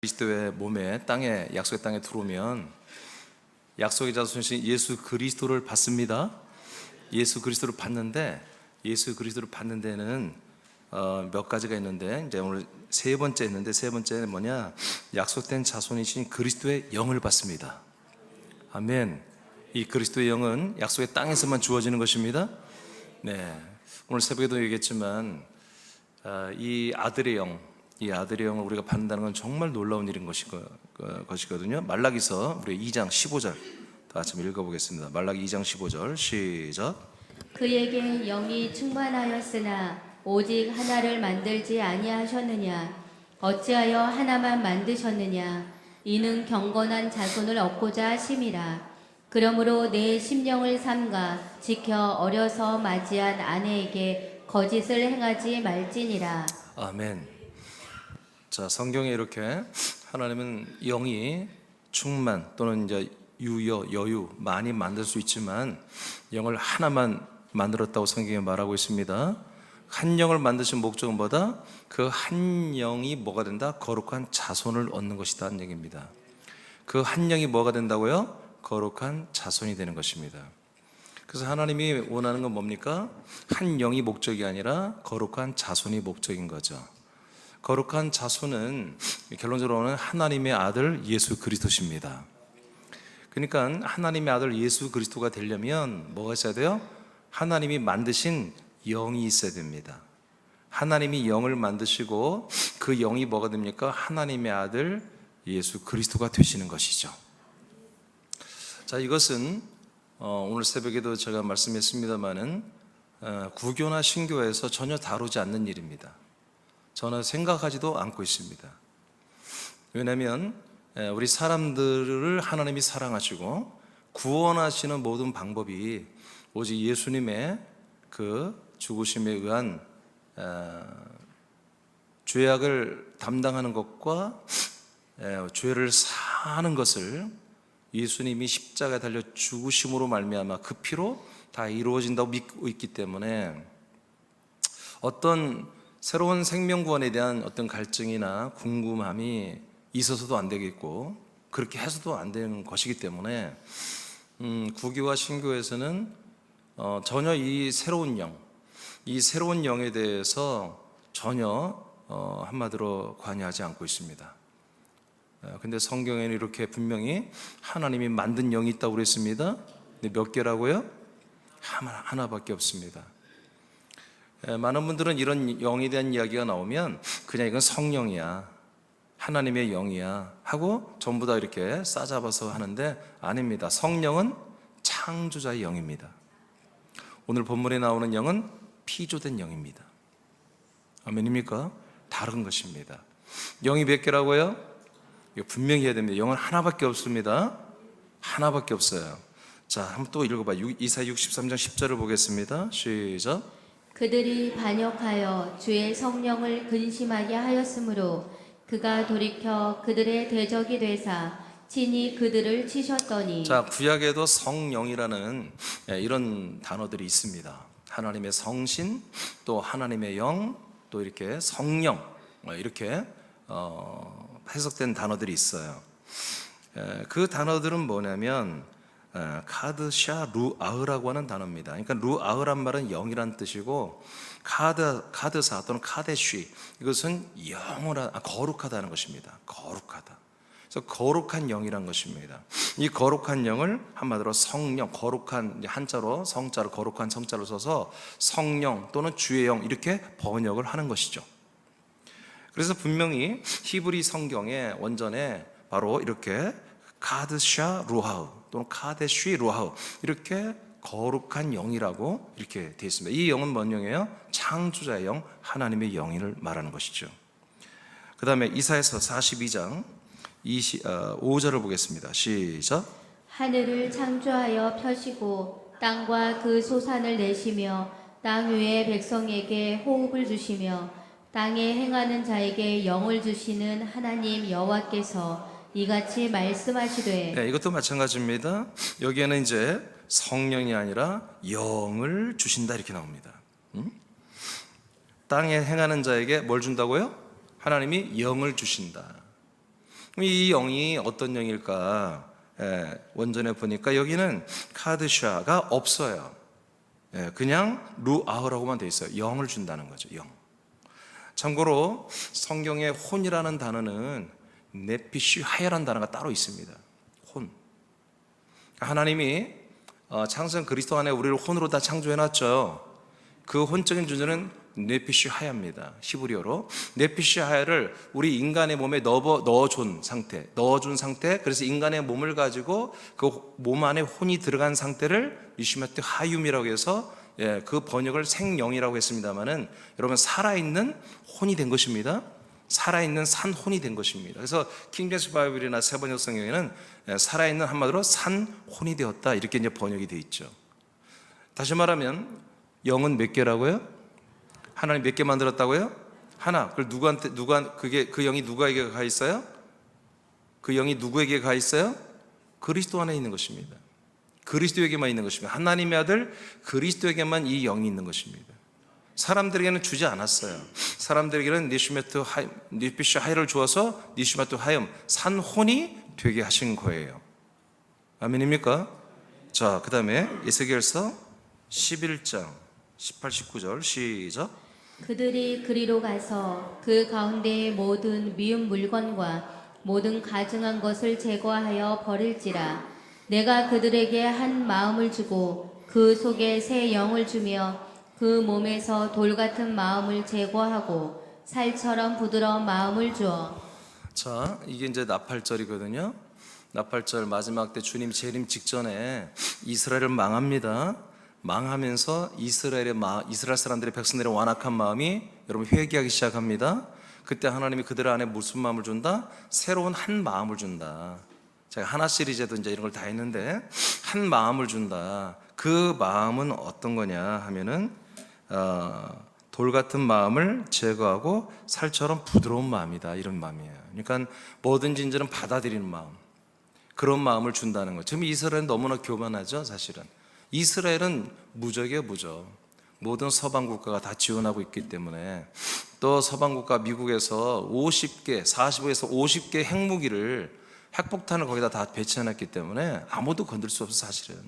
그리스도의 몸에 약속의 땅에 들어오면 약속의 자손이신 예수 그리스도를 받습니다. 예수 그리스도를 받는데 예수 그리스도를 받는 데는 몇 가지가 있는데 이제 오늘 세 번째 있는데 세 번째는 뭐냐? 약속된 자손이신 그리스도의 영을 받습니다. 아멘. 이 그리스도의 영은 약속의 땅에서만 주어지는 것입니다. 네. 오늘 새벽에도 얘기했지만 이 아들의 영을 우리가 받는다는 건 정말 놀라운 일인 것이거든요. 말라기서 우리 2장 15절 다 같이 읽어보겠습니다. 말라기 2장 15절 시작. 그에게 영이 충만하였으나 오직 하나를 만들지 아니하셨느냐? 어찌하여 하나만 만드셨느냐? 이는 경건한 자손을 얻고자 하심이라. 그러므로 내 심령을 삼가 지켜 어려서 맞이한 아내에게 거짓을 행하지 말지니라. 아멘. 자, 성경에 이렇게 하나님은 영이 충만 또는 이제 여유 많이 만들 수 있지만 영을 하나만 만들었다고 성경에 말하고 있습니다. 한 영을 만드신 목적은 뭐다? 그 한 영이 뭐가 된다? 거룩한 자손을 얻는 것이다는 얘기입니다. 그 한 영이 뭐가 된다고요? 거룩한 자손이 되는 것입니다. 그래서 하나님이 원하는 건 뭡니까? 한 영이 목적이 아니라 거룩한 자손이 목적인 거죠. 거룩한 자손은 결론적으로는 하나님의 아들 예수 그리스도십니다. 그러니까 하나님의 아들 예수 그리스도가 되려면 뭐가 있어야 돼요? 하나님이 만드신 영이 있어야 됩니다. 하나님이 영을 만드시고 그 영이 뭐가 됩니까? 하나님의 아들 예수 그리스도가 되시는 것이죠. 자, 이것은 오늘 새벽에도 제가 말씀했습니다마는 구교나 신교에서 전혀 다루지 않는 일입니다. 저는 생각하지도 않고 있습니다. 왜냐하면 우리 사람들을 하나님이 사랑하시고 구원하시는 모든 방법이 오직 예수님의 그 죽으심에 의한 죄악을 담당하는 것과 죄를 사하는 것을 예수님이 십자가에 달려 죽으심으로 말미암아 그 피로 다 이루어진다고 믿고 있기 때문에 어떤 새로운 생명구원에 대한 어떤 갈증이나 궁금함이 있어서도 안 되겠고 그렇게 해서도 안 되는 것이기 때문에 구교와 신교에서는 전혀 이 새로운 영에 대해서 전혀 한마디로 관여하지 않고 있습니다. 근데 성경에는 이렇게 분명히 하나님이 만든 영이 있다고 그랬습니다. 근데 몇 개라고요? 하나밖에 없습니다. 많은 분들은 이런 영에 대한 이야기가 나오면 그냥 이건 성령이야, 하나님의 영이야 하고 전부 다 이렇게 싸잡아서 하는데 아닙니다. 성령은 창조자의 영입니다. 오늘 본문에 나오는 영은 피조된 영입니다. 아멘입니까? 다른 것입니다. 영이 몇 개라고요? 이거 분명히 해야 됩니다. 영은 하나밖에 없습니다. 하나밖에 없어요. 자, 한번 또 읽어봐. 이사야 63장 10절을 보겠습니다. 시작. 그들이 반역하여 주의 성령을 근심하게 하였으므로 그가 돌이켜 그들의 대적이 되사 친히 그들을 치셨더니. 자, 구약에도 성령이라는 이런 단어들이 있습니다. 하나님의 성신, 또 하나님의 영, 또 이렇게 성령 이렇게 해석된 단어들이 있어요. 그 단어들은 뭐냐면 카드샤 루아흐라고 하는 단어입니다. 그러니까 루아흐란 말은 영이란 뜻이고 카드사 또는 카데쉬 이것은 거룩하다는 것입니다. 거룩하다. 그래서 거룩한 영이란 것입니다. 이 거룩한 영을 한마디로 성령, 거룩한 한자로 성자로 거룩한 성자로 써서 성령 또는 주의 영 이렇게 번역을 하는 것이죠. 그래서 분명히 히브리 성경의 원전에 바로 이렇게 카드샤 루하우 또는 카데쉬 루하우 이렇게 거룩한 영이라고 이렇게 되어 있습니다. 이 영은 뭔 영이에요? 창조자의 영, 하나님의 영을 말하는 것이죠. 그 다음에 이사야서 42장 5절을 보겠습니다. 시작. 하늘을 창조하여 펴시고 땅과 그 소산을 내시며 땅 위의 백성에게 호흡을 주시며 땅에 행하는 자에게 영을 주시는 하나님 여호와께서 이같이 말씀하시되. 네, 이것도 마찬가지입니다. 여기에는 이제 성령이 아니라 영을 주신다 이렇게 나옵니다. 땅에 행하는 자에게 뭘 준다고요? 하나님이 영을 주신다. 이 영이 어떤 영일까? 원전에 보니까 여기는 카드샤가 없어요. 그냥 루아흐라고만 돼 있어요. 영을 준다는 거죠. 영. 참고로 성경에 혼이라는 단어는 네피시 하야라는 단어가 따로 있습니다. 혼. 하나님이 창세전 그리스도 안에 우리를 혼으로 다 창조해놨죠. 그 혼적인 존재는 네피시 하야입니다. 히브리어로 네피시 하야를 우리 인간의 몸에 넣어준 상태. 그래서 인간의 몸을 가지고 그 몸 안에 혼이 들어간 상태를 니시마트 하윰이라고 해서 그 번역을 생영이라고 했습니다만은 여러분 살아있는 혼이 된 것입니다. 살아있는 산 혼이 된 것입니다. 그래서 킹제임스 바이블이나 세번역 성경에는 살아있는 한마디로 산 혼이 되었다 이렇게 이제 번역이 되어 있죠. 다시 말하면 영은 몇 개라고요? 하나님 몇 개 만들었다고요? 하나. 그걸 그 영이 누구에게 가 있어요? 그 영이 누구에게 가 있어요? 그리스도 안에 있는 것입니다. 그리스도에게만 있는 것입니다. 하나님의 아들 그리스도에게만 이 영이 있는 것입니다. 사람들에게는 주지 않았어요. 사람들에게는 니피시 하이를 주어서 니시마트 하염 산 혼이 되게 하신 거예요. 아멘입니까? 자, 그 다음에 에스겔서 11장 18, 19절 시작. 그들이 그리로 가서 그 가운데의 모든 미운 물건과 모든 가증한 것을 제거하여 버릴지라. 내가 그들에게 한 마음을 주고 그 속에 새 영을 주며 그 몸에서 돌 같은 마음을 제거하고 살처럼 부드러운 마음을 주어. 자, 이게 이제 나팔절이거든요. 나팔절 마지막 때 주님 재림 직전에 이스라엘을 망합니다. 망하면서 이스라엘 사람들의 백성들의 완악한 마음이 여러분 회개하기 시작합니다. 그때 하나님이 그들 안에 무슨 마음을 준다? 새로운 한 마음을 준다. 제가 하나 시리즈에도 이제 이런 걸 다 했는데 한 마음을 준다. 그 마음은 어떤 거냐 하면은 돌 같은 마음을 제거하고 살처럼 부드러운 마음이다. 이런 마음이에요. 그러니까 뭐든지 이제는 받아들이는 마음. 그런 마음을 준다는 거죠. 지금 이스라엘은 너무나 교만하죠, 사실은. 이스라엘은 무적이에요, 무적. 모든 서방 국가가 다 지원하고 있기 때문에 또 서방 국가 미국에서 45에서 50개 핵폭탄을 거기다 다 배치해놨기 때문에 아무도 건들 수 없어 사실은.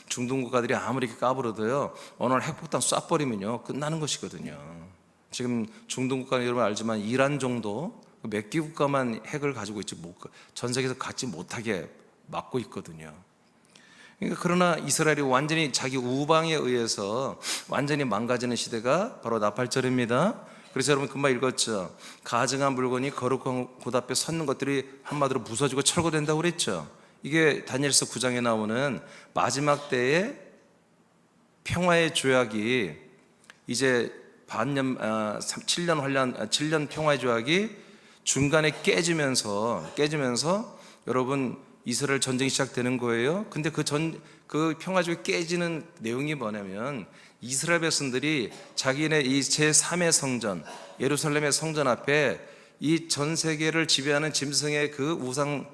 중동 국가들이 아무리 까불어도요 어느 날 핵폭탄 쏴버리면요 끝나는 것이거든요. 지금 중동 국가는 여러분 알지만 이란 정도 몇 개 국가만 핵을 가지고 있지 전 세계에서 갖지 못하게 막고 있거든요. 그러니까 그러나 이스라엘이 완전히 자기 우방에 의해서 완전히 망가지는 시대가 바로 나팔절입니다. 그래서 여러분 금방 읽었죠. 가증한 물건이 거룩한 곳 앞에 섰는 것들이 한마디로 부서지고 철거된다고 그랬죠. 이게 다니엘서 9장에 나오는 마지막 때의 평화의 조약이 이제 7년 평화의 조약이 중간에 깨지면서 여러분 이스라엘 전쟁이 시작되는 거예요. 근데 그 평화조약이 깨지는 내용이 뭐냐면 이스라엘 백성들이 자기네 이 제3의 성전, 예루살렘의 성전 앞에 이 전 세계를 지배하는 짐승의 그 우상이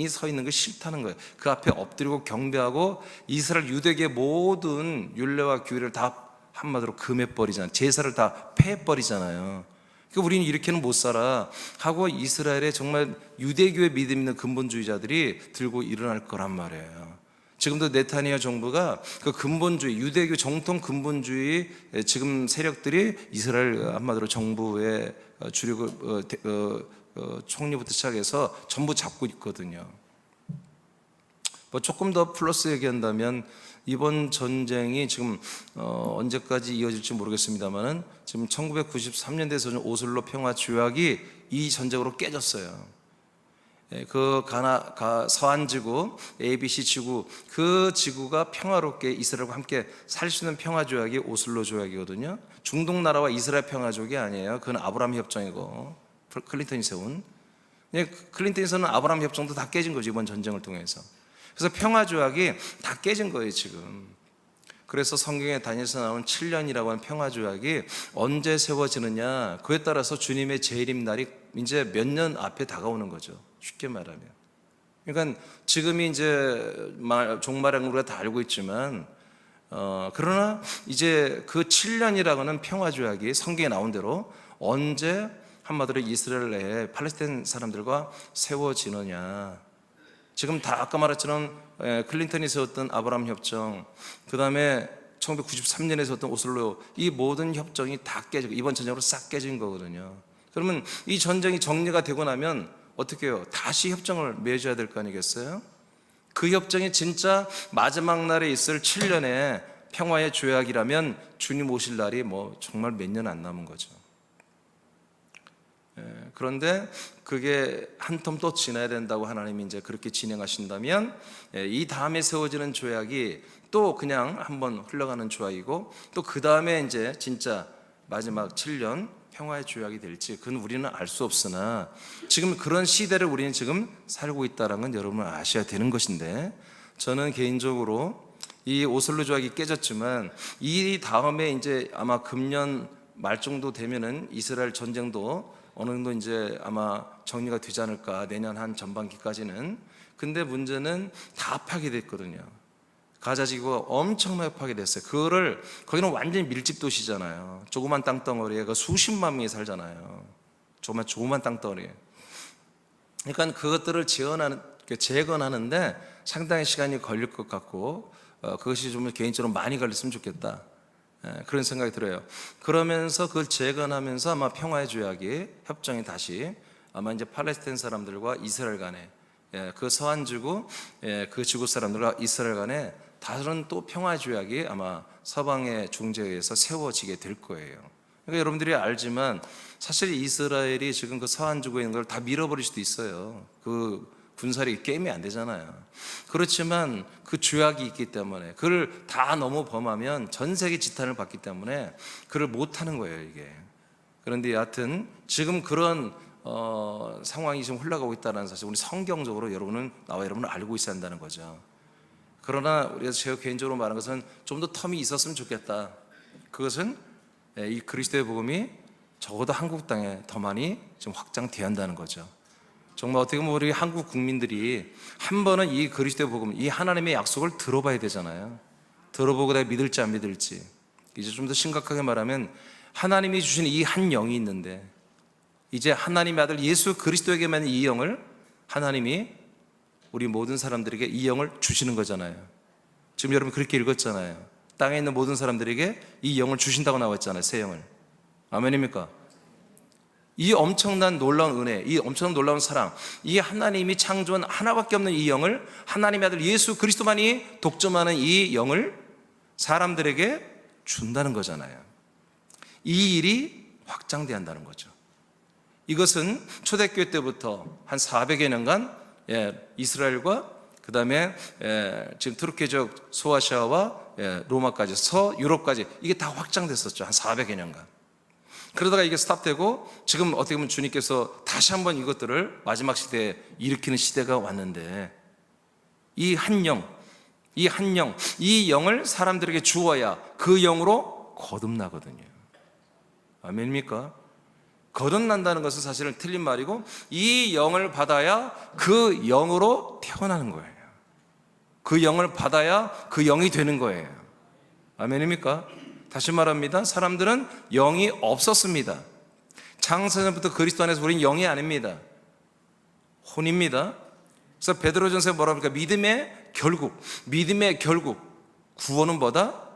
서 있는 게 싫다는 거예요. 그 앞에 엎드리고 경배하고 이스라엘 유대계의 모든 율례와 규례를 다 한마디로 금해버리잖아요. 제사를 다 패해버리잖아요. 그러니까 우리는 이렇게는 못 살아 하고 이스라엘의 정말 유대교의 믿음 있는 근본주의자들이 들고 일어날 거란 말이에요. 지금도 네타니아 정부가 그 근본주의, 유대교 정통 근본주의 지금 세력들이 이스라엘 한마디로 정부의 주력을 총리부터 시작해서 전부 잡고 있거든요. 뭐 조금 더 플러스 얘기한다면 이번 전쟁이 지금 언제까지 이어질지 모르겠습니다만은 지금 1993년대에서 오슬로 평화 조약이 이 전쟁으로 깨졌어요. 그 서한 지구, ABC 지구, 그 지구가 평화롭게 이스라엘과 함께 살 수 있는 평화 조약이 오슬로 조약이거든요. 중동 나라와 이스라엘 평화 조약이 아니에요. 그건 아브라함 협정이고 클린턴이 세운. 클린턴에서는 아브라함 협정도 다 깨진 거죠, 이번 전쟁을 통해서. 그래서 평화 조약이 다 깨진 거예요, 지금. 그래서 성경에 다니엘서 나온 7년이라고 하는 평화 조약이 언제 세워지느냐, 그에 따라서 주님의 재림 날이 이제 몇 년 앞에 다가오는 거죠. 쉽게 말하면. 그러니까 지금이 이제 종말한 우리가 다 알고 있지만, 그러나 이제 그 7년이라고 하는 평화 조약이 성경에 나온 대로 언제 한마디로 이스라엘 내에 팔레스타인 사람들과 세워지느냐. 지금 다 아까 말했처럼 클린턴이 세웠던 아브라함 협정, 그 다음에 1993년에 세웠던 오슬로, 이 모든 협정이 다 깨지고 이번 전쟁으로 싹 깨진 거거든요. 그러면 이 전쟁이 정리가 되고 나면 어떻게 해요? 다시 협정을 맺어야 될 거 아니겠어요? 그 협정이 진짜 마지막 날에 있을 7년의 평화의 조약이라면 주님 오실 날이 뭐 정말 몇 년 안 남은 거죠. 그런데 그게 한 텀 또 지나야 된다고 하나님이 이제 그렇게 진행하신다면, 이 다음에 세워지는 조약이 또 그냥 한번 흘러가는 조약이고, 또 그 다음에 이제 진짜 마지막 7년 평화의 조약이 될지 그건 우리는 알 수 없으나, 지금 그런 시대를 우리는 지금 살고 있다는 건 여러분 아셔야 되는 것인데, 저는 개인적으로 이 오슬로 조약이 깨졌지만 이 다음에 이제 아마 금년 말 정도 되면은 이스라엘 전쟁도 어느 정도 이제 아마 정리가 되지 않을까, 내년 한 전반기까지는. 근데 문제는 다 파괴됐거든요. 가자 지구가 엄청나게 파괴됐어요. 그거를, 거기는 완전히 밀집 도시잖아요. 조그만 땅덩어리에 그 수십만 명이 살잖아요. 정말 조그만 땅덩어리에. 그러니까 그것들을 재건하는데 상당히 시간이 걸릴 것 같고, 그것이 좀 개인적으로 많이 걸렸으면 좋겠다, 그런 생각이 들어요. 그러면서 그걸 재건하면서 아마 평화의 조약이, 협정이 다시 아마 이제 팔레스타인 사람들과 이스라엘 간에, 그 서한 지구, 그 지구 사람들과 이스라엘 간에 다른 또 평화의 조약이 아마 서방의 중재에 의해서 세워지게 될 거예요. 그러니까 여러분들이 알지만 사실 이스라엘이 지금 그 서한 지구에 있는 걸 다 밀어버릴 수도 있어요. 그 군사력이 게임이 안 되잖아요. 그렇지만 그 조약이 있기 때문에, 그걸 다 너무 범하면 전 세계 지탄을 받기 때문에 그걸 못 하는 거예요, 이게. 그런데 여하튼 지금 그런 상황이 지금 흘러가고 있다는 사실, 우리 성경적으로 나와 여러분은 알고 있어야 한다는 거죠. 그러나 우리가 제가 개인적으로 말하는 것은 좀 더 텀이 있었으면 좋겠다. 그것은 이 그리스도의 복음이 적어도 한국 땅에 더 많이 좀 확장돼야 한다는 거죠. 정말 어떻게 보면 우리 한국 국민들이 한 번은 이 그리스도의 복음, 이 하나님의 약속을 들어봐야 되잖아요. 들어보고 내가 믿을지 안 믿을지. 이제 좀 더 심각하게 말하면, 하나님이 주신 이 한 영이 있는데, 이제 하나님의 아들 예수 그리스도에게만 이 영을 하나님이 우리 모든 사람들에게 이 영을 주시는 거잖아요. 지금 여러분 그렇게 읽었잖아요. 땅에 있는 모든 사람들에게 이 영을 주신다고 나왔잖아요. 새 영을. 아멘입니까? 이 엄청난 놀라운 은혜, 이 엄청난 놀라운 사랑, 이 하나님이 창조한 하나밖에 없는 이 영을, 하나님의 아들 예수 그리스도만이 독점하는 이 영을 사람들에게 준다는 거잖아요. 이 일이 확장돼야 한다는 거죠. 이것은 초대교회 때부터 한 400여 년간 이스라엘과 그 다음에 지금 투르키족 소아시아와 로마까지, 서유럽까지 이게 다 확장됐었죠. 한 400여 년간. 그러다가 이게 스탑되고 지금 어떻게 보면 주님께서 다시 한번 이것들을 마지막 시대에 일으키는 시대가 왔는데, 이 한 영, 이 영을 사람들에게 주어야 그 영으로 거듭나거든요. 아멘입니까? 거듭난다는 것은 사실은 틀린 말이고, 이 영을 받아야 그 영으로 태어나는 거예요. 그 영을 받아야 그 영이 되는 거예요. 아멘입니까? 다시 말합니다. 사람들은 영이 없었습니다. 창세전부터 그리스도 안에서 우리는 영이 아닙니다. 혼입니다. 그래서 베드로전서에 뭐라고 합니까? 믿음의 결국 구원은 뭐다?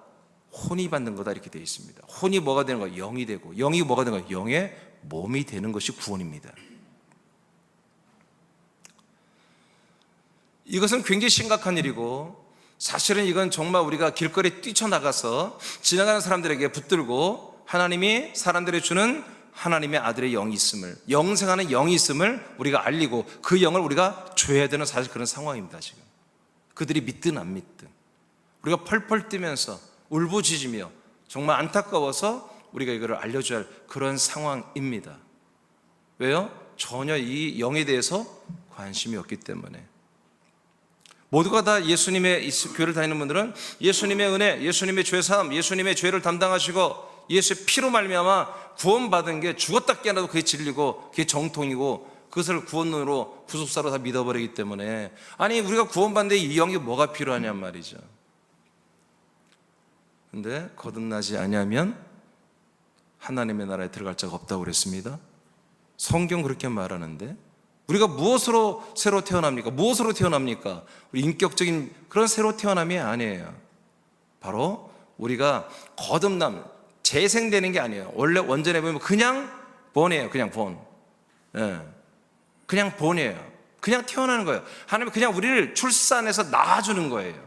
혼이 받는 거다, 이렇게 되어 있습니다. 혼이 뭐가 되는 거예요? 영이 되고, 영이 뭐가 되는 거예요? 영의 몸이 되는 것이 구원입니다. 이것은 굉장히 심각한 일이고, 사실은 이건 정말 우리가 길거리에 뛰쳐나가서 지나가는 사람들에게 붙들고, 하나님이 사람들에 주는 하나님의 아들의 영이 있음을, 영생하는 영이 있음을 우리가 알리고, 그 영을 우리가 줘야 되는 사실 그런 상황입니다. 지금 그들이 믿든 안 믿든 우리가 펄펄 뛰면서 울부짖으며 정말 안타까워서 우리가 이거를 알려줘야 할 그런 상황입니다. 왜요? 전혀 이 영에 대해서 관심이 없기 때문에. 모두가 다 예수님의 교회를 다니는 분들은 예수님의 은혜, 예수님의 죄사함, 예수님의 죄를 담당하시고 예수의 피로 말미암아 구원받은 게 죽었다 깨어나도 그게 진리고 그게 정통이고, 그것을 구원론으로 구속사로 다 믿어버리기 때문에, 아니 우리가 구원받는데 이 영이 뭐가 필요하냔 말이죠. 근데 거듭나지 아니하면 하나님의 나라에 들어갈 자가 없다고 그랬습니다. 성경 그렇게 말하는데 우리가 무엇으로 새로 태어납니까? 무엇으로 태어납니까? 인격적인 그런 새로 태어남이 아니에요. 바로 우리가 거듭남, 재생되는 게 아니에요. 원래 원전에 보면 그냥 본이에요. 그냥 본. 예. 그냥 본이에요. 그냥 태어나는 거예요. 하나님은 그냥 우리를 출산해서 낳아주는 거예요.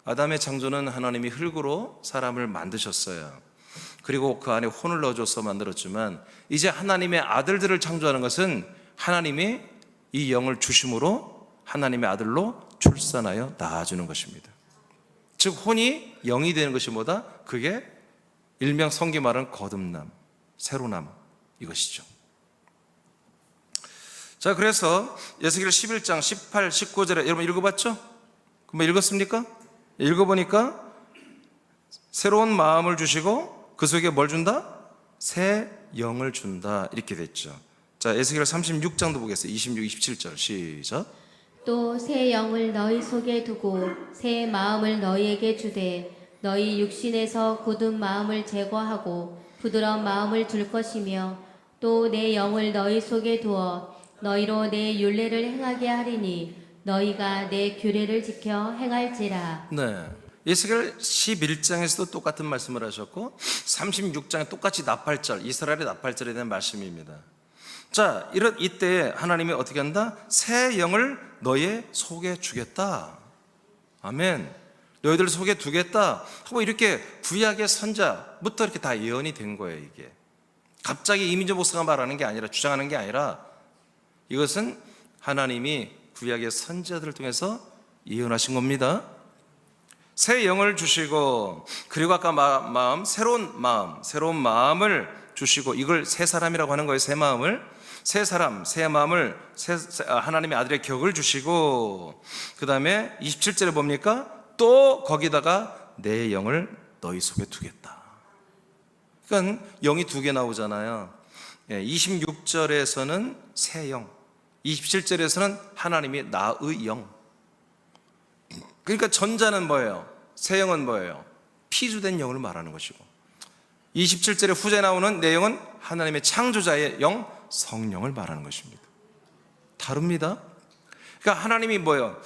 아담의 창조는 하나님이 흙으로 사람을 만드셨어요. 그리고 그 안에 혼을 넣어줘서 만들었지만 이제 하나님의 아들들을 창조하는 것은 하나님이 이 영을 주심으로 하나님의 아들로 출산하여 낳아주는 것입니다. 즉 혼이 영이 되는 것이 뭐다? 그게 일명 성경 말하는 거듭남, 새로남 이것이죠. 자, 그래서 에스겔 11장 18, 19절에 여러분 읽어봤죠? 그럼 읽었습니까? 읽어보니까 새로운 마음을 주시고 그 속에 뭘 준다? 새 영을 준다 이렇게 됐죠. 자, 에스겔 36장도 보겠어요. 26, 27절 시작. 또 새 영을 너희 속에 두고 새 마음을 너희에게 주되 너희 육신에서 굳은 마음을 제거하고 부드러운 마음을 줄 것이며 또 내 영을 너희 속에 두어 너희로 내 율례를 행하게 하리니 너희가 내 규례를 지켜 행할지라. 네. 에스겔 11장에서도 똑같은 말씀을 하셨고 36장에 똑같이 나팔절, 이스라엘의 나팔절에 대한 말씀입니다. 자, 이때 하나님이 어떻게 한다? 새 영을 너의 속에 주겠다. 아멘. 너희들 속에 두겠다 하고 이렇게 구약의 선자부터 이렇게 다 예언이 된 거예요. 이게 갑자기 이민조 목사가 말하는 게 아니라, 주장하는 게 아니라, 이것은 하나님이 구약의 선자들을 통해서 예언하신 겁니다. 새 영을 주시고, 그리고 아까 새로운 마음을 주시고, 이걸 새 사람이라고 하는 거예요. 새 마음을, 새 사람, 새 마음을, 하나님의 아들의 격을 주시고, 그 다음에 27절에 뭡니까? 또 거기다가 내 영을 너희 속에 두겠다. 그러니까 영이 두 개 나오잖아요. 26절에서는 새 영, 27절에서는 하나님이 나의 영. 그러니까 전자는 뭐예요? 새 영은 뭐예요? 피주된 영을 말하는 것이고, 27절에 후제 나오는 내용은 하나님의 창조자의 영, 성령을 말하는 것입니다. 다릅니다. 그러니까 하나님이 뭐예요?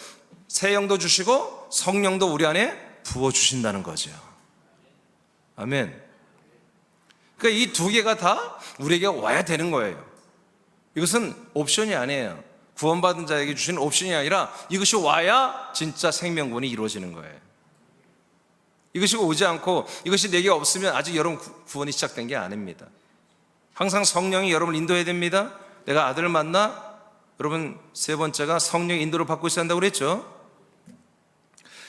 새 영도 주시고 성령도 우리 안에 부어주신다는 거죠. 아멘. 그러니까 이 두 개가 다 우리에게 와야 되는 거예요. 이것은 옵션이 아니에요. 구원받은 자에게 주시는 옵션이 아니라 이것이 와야 진짜 생명군이 이루어지는 거예요. 이것이 오지 않고 이것이 내게 없으면 아직 여러분 구원이 시작된 게 아닙니다. 항상 성령이 여러분을 인도해야 됩니다. 내가 아들을 만나, 여러분 세 번째가 성령 인도를 받고 있어야 한다고 그랬죠.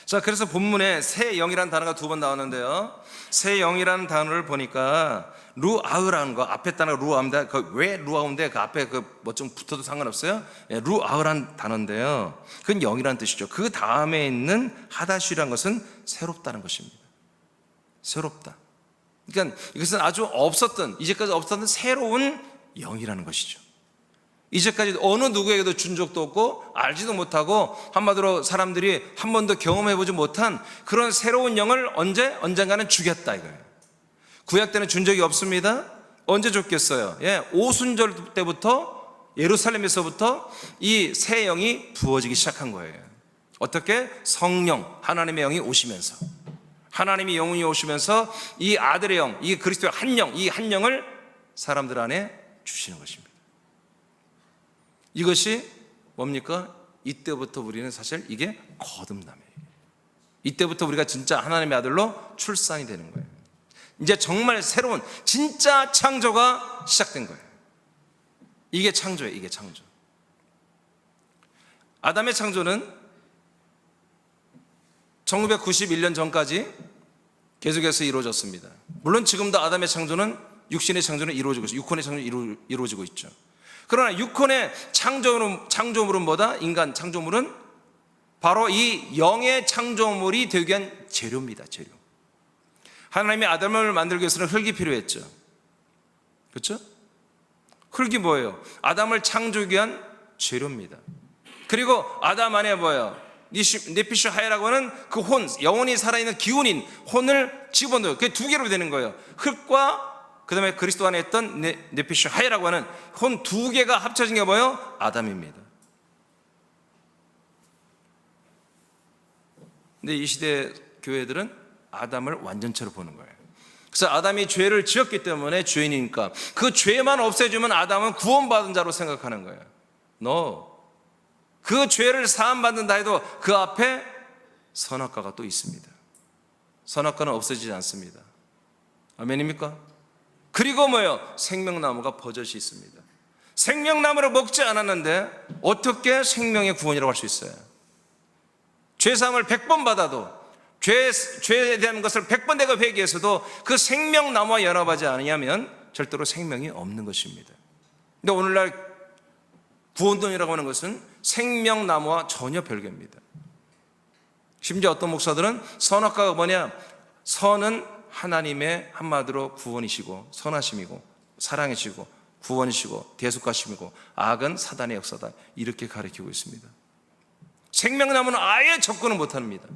자, 그래서 본문에 새 영이라는 단어가 두 번 나오는데요, 새 영이라는 단어를 보니까 루아흐라는 거, 앞에 단어가 루아흐인데, 왜 루아흐인데 그 앞에 뭐 좀 붙어도 상관없어요. 루아흐라는 단어인데요, 그건 영이라는 뜻이죠. 그 다음에 있는 하다시라는 것은 새롭다는 것입니다. 새롭다. 그러니까 이것은 아주 없었던, 이제까지 없었던 새로운 영이라는 것이죠. 이제까지 어느 누구에게도 준 적도 없고 알지도 못하고 한마디로 사람들이 한 번도 경험해보지 못한 그런 새로운 영을 언젠가는 주겠다 이거예요. 구약 때는 준 적이 없습니다. 언제 줬겠어요? 오순절 때부터 예루살렘에서부터 이 새 영이 부어지기 시작한 거예요. 어떻게? 성령, 하나님의 영이 오시면서, 하나님의 영이 오시면서 이 아들의 영, 이 그리스도의 한 영, 이 한 영을 사람들 안에 주시는 것입니다. 이것이 뭡니까? 이때부터 우리는 사실 이게 거듭남이에요. 이때부터 우리가 진짜 하나님의 아들로 출산이 되는 거예요. 이제 정말 새로운 진짜 창조가 시작된 거예요. 이게 창조예요. 이게 창조. 아담의 창조는 1991년 전까지 계속해서 이루어졌습니다. 물론 지금도 아담의 창조는, 육신의 창조는 이루어지고 있어요. 육혼의 창조는 이루어지고 있죠. 그러나 육혼의 창조물은 뭐다? 인간 창조물은 바로 이 영의 창조물이 되기 위한 재료입니다. 재료. 하나님의 아담을 만들기 위해서는 흙이 필요했죠. 그렇죠? 흙이 뭐예요? 아담을 창조하기 위한 재료입니다. 그리고 아담 안에 뭐예요? 네피슈 하야라고 하는 그 혼, 영혼이 살아있는 기운인 혼을 집어넣어요. 그게 두 개로 되는 거예요. 흙과 그 다음에 그리스도 안에 있던 네피시 하이라고 하는 혼 두 개가 합쳐진 게 뭐예요? 아담입니다. 근데 이 시대 교회들은 아담을 완전체로 보는 거예요. 그래서 아담이 죄를 지었기 때문에 죄인이니까 그 죄만 없애주면 아담은 구원받은 자로 생각하는 거예요. No. 그 죄를 사함받는다 해도 그 앞에 선악과가 또 있습니다. 선악과는 없어지지 않습니다. 아멘입니까? 그리고 뭐예요? 생명나무가 버젓이 있습니다. 생명나무를 먹지 않았는데 어떻게 생명의 구원이라고 할 수 있어요? 죄사함을 100번 받아도 죄에 대한 것을 100번 내가 회개해서도 그 생명나무와 연합하지 않으면 절대로 생명이 없는 것입니다. 근데 오늘날 구원론이라고 하는 것은 생명나무와 전혀 별개입니다. 심지어 어떤 목사들은 선악과가 뭐냐? 선은 하나님의 한마디로 구원이시고 선하심이고 사랑이시고 구원이시고 대속하심이고 악은 사단의 역사다, 이렇게 가르치고 있습니다. 생명나무는 아예 접근을 못합니다.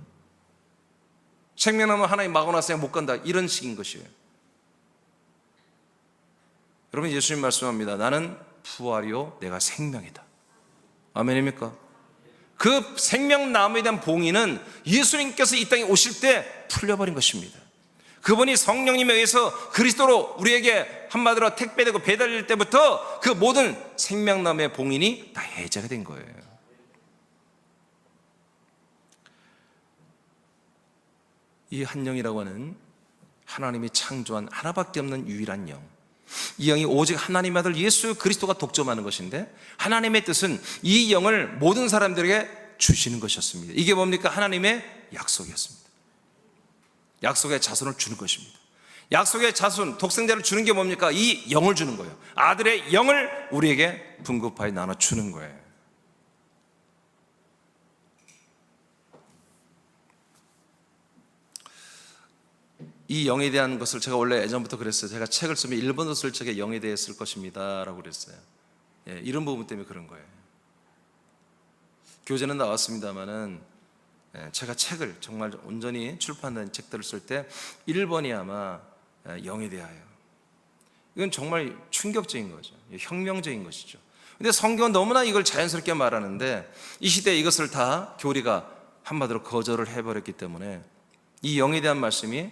생명나무 하나님 막아놨어야 못 간다, 이런 식인 것이에요. 여러분, 예수님 말씀합니다. 나는 부활이요 내가 생명이다. 아멘입니까? 그 생명나무에 대한 봉인은 예수님께서 이 땅에 오실 때 풀려버린 것입니다. 그분이 성령님에 의해서 그리스도로 우리에게 한마디로 택배되고 배달될 때부터 그 모든 생명나무의 봉인이 다 해제가 된 거예요. 이 한 영이라고 하는 하나님이 창조한 하나밖에 없는 유일한 영, 이 영이 오직 하나님의 아들 예수 그리스도가 독점하는 것인데, 하나님의 뜻은 이 영을 모든 사람들에게 주시는 것이었습니다. 이게 뭡니까? 하나님의 약속이었습니다. 약속의 자손을 주는 것입니다. 약속의 자손, 독생자를 주는 게 뭡니까? 이 영을 주는 거예요. 아들의 영을 우리에게 분급하여 나눠주는 거예요. 이 영에 대한 것을 제가 원래 예전부터 그랬어요. 제가 책을 쓰면 일본어 쓸 적에 영에 대해 쓸 것입니다 라고 그랬어요. 이런 부분 때문에 그런 거예요. 교재는 나왔습니다마는 제가 책을 정말 온전히 출판된 책들을 쓸 때 1번이 아마 영에 대하여, 이건 정말 충격적인 거죠. 혁명적인 것이죠. 근데 성경은 너무나 이걸 자연스럽게 말하는데 이 시대에 이것을 다 교리가 한마디로 거절을 해버렸기 때문에 이 영에 대한 말씀이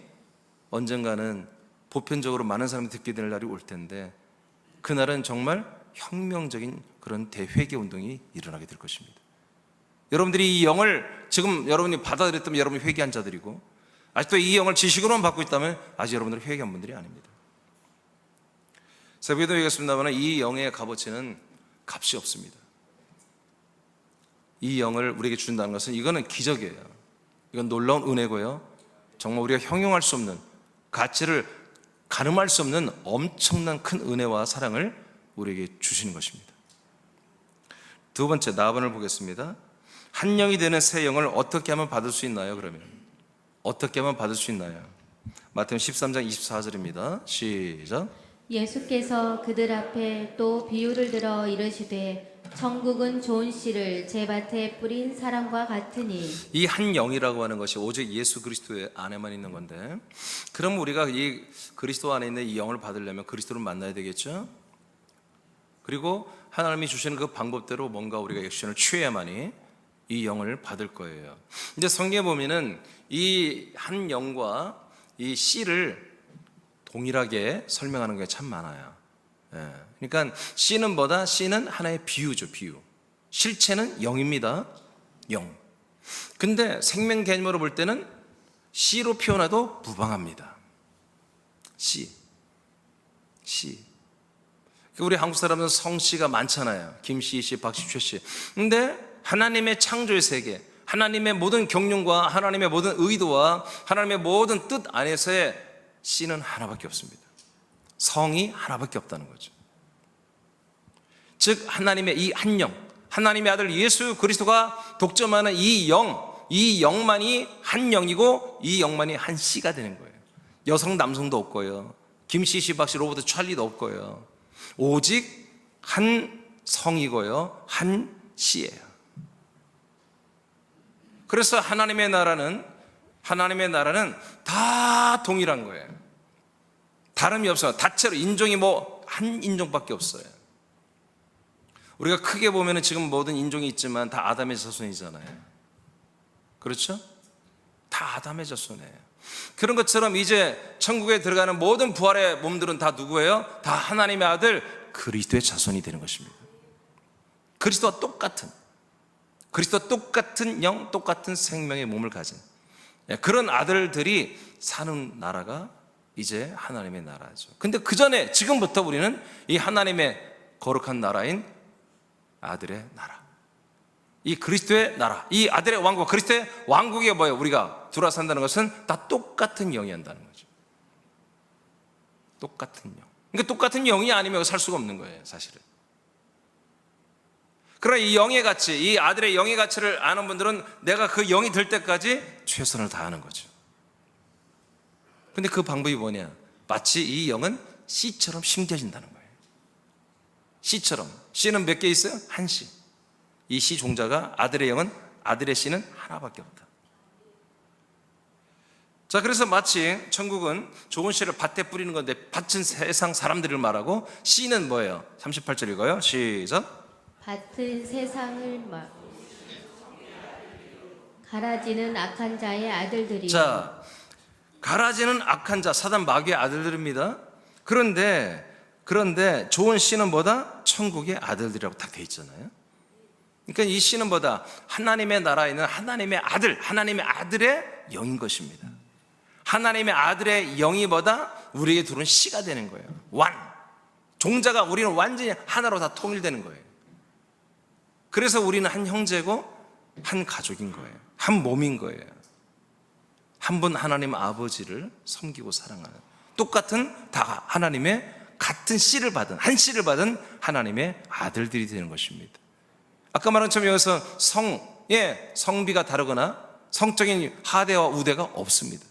언젠가는 보편적으로 많은 사람이 듣게 될 날이 올 텐데, 그날은 정말 혁명적인 그런 대회개 운동이 일어나게 될 것입니다. 여러분들이 이 영을 지금 여러분이 받아들였다면 여러분이 회개한 자들이고, 아직도 이 영을 지식으로만 받고 있다면 아직 여러분들은 회개한 분들이 아닙니다. 새벽에도 얘기했습니다만 이 영의 값어치는 값이 없습니다. 이 영을 우리에게 준다는 것은 이거는 기적이에요. 이건 놀라운 은혜고요, 정말 우리가 형용할 수 없는, 가치를 가늠할 수 없는 엄청난 큰 은혜와 사랑을 우리에게 주시는 것입니다. 두 번째, 나번을 보겠습니다. 한 영이 되는 새 영을 어떻게 하면 받을 수 있나요? 그러면 어떻게 하면 받을 수 있나요? 마태복음 13장 24절입니다. 시작. 예수께서 그들 앞에 또 비유를 들어 이르시되 천국은 좋은 씨를 제 밭에 뿌린 사람과 같으니. 이 한 영이라고 하는 것이 오직 예수 그리스도의 안에만 있는 건데, 그럼 우리가 이 그리스도 안에 있는 이 영을 받으려면 그리스도를 만나야 되겠죠. 그리고 하나님이 주시는 그 방법대로 뭔가 우리가 액션을 취해야만이 이 영을 받을 거예요. 이제 성경에 보면은 이 한 영과 이 씨를 동일하게 설명하는 게 참 많아요. 그러니까 씨는 하나의 비유죠, 비유. 실체는 영입니다, 영. 근데 생명 개념으로 볼 때는 씨로 표현해도 무방합니다. 씨. 우리 한국 사람은 성씨가 많잖아요. 김씨, 씨, 박씨, 최씨. 근데 하나님의 창조의 세계, 하나님의 모든 경륜과 하나님의 모든 의도와 하나님의 모든 뜻 안에서의 씨는 하나밖에 없습니다. 성이 하나밖에 없다는 거죠. 즉 하나님의 이 한 영, 하나님의 아들 예수 그리스도가 독점하는 이 영만이 한 영이고 이 영만이 한 씨가 되는 거예요. 여성 남성도 없고요, 김씨, 씨, 박씨, 로버트, 찰리도 없고요. 오직 한 성이고요, 한 씨예요. 그래서 하나님의 나라는 다 동일한 거예요. 다름이 없어요. 다채로 인종이 뭐 한 인종밖에 없어요. 우리가 크게 보면은 지금 모든 인종이 있지만 다 아담의 자손이잖아요. 그렇죠? 다 아담의 자손이에요. 그런 것처럼 이제 천국에 들어가는 모든 부활의 몸들은 다 누구예요? 다 하나님의 아들 그리스도의 자손이 되는 것입니다. 그리스도와 똑같은 영, 똑같은 생명의 몸을 가진 그런 아들들이 사는 나라가 이제 하나님의 나라죠. 근데 그 전에 지금부터 우리는 이 하나님의 거룩한 나라인 아들의 나라, 이 그리스도의 나라, 이 아들의 왕국, 그리스도의 왕국에 뭐예요? 우리가 들어와 산다는 것은 다 똑같은 영이 한다는 거죠. 똑같은 영. 그러니까 똑같은 영이 아니면 살 수가 없는 거예요, 사실은. 그러나 이 영의 가치, 이 아들의 영의 가치를 아는 분들은 내가 그 영이 될 때까지 최선을 다하는 거죠. 근데 그 방법이 뭐냐? 마치 이 영은 씨처럼 심겨진다는 거예요. 씨처럼. 씨는 몇 개 있어요? 한 씨. 이 씨 종자가 아들의 영은, 아들의 씨는 하나밖에 없다. 자, 그래서 마치 천국은 좋은 씨를 밭에 뿌리는 건데 밭은 세상 사람들을 말하고 씨는 뭐예요? 38절 읽어요. 시작. 밭은 세상을 가라지는 악한 자의 아들들이. 자, 가라지는 악한 자, 사단 마귀의 아들들입니다. 그런데 좋은 씨는 뭐다? 천국의 아들들이라고 딱 돼 있잖아요. 그러니까 이 씨는 뭐다? 하나님의 나라에 있는 하나님의 아들, 하나님의 아들의 영인 것입니다. 하나님의 아들의 영이 뭐다? 우리에게 들어온 씨가 되는 거예요. 종자가 우리는 완전히 하나로 다 통일되는 거예요. 그래서 우리는 한 형제고 한 가족인 거예요. 한 몸인 거예요. 한 분 하나님 아버지를 섬기고 사랑하는, 똑같은 다 하나님의 같은 씨를 받은, 한 씨를 받은 하나님의 아들들이 되는 것입니다. 아까 말한 것처럼 여기서 성비가 다르거나 성적인 하대와 우대가 없습니다.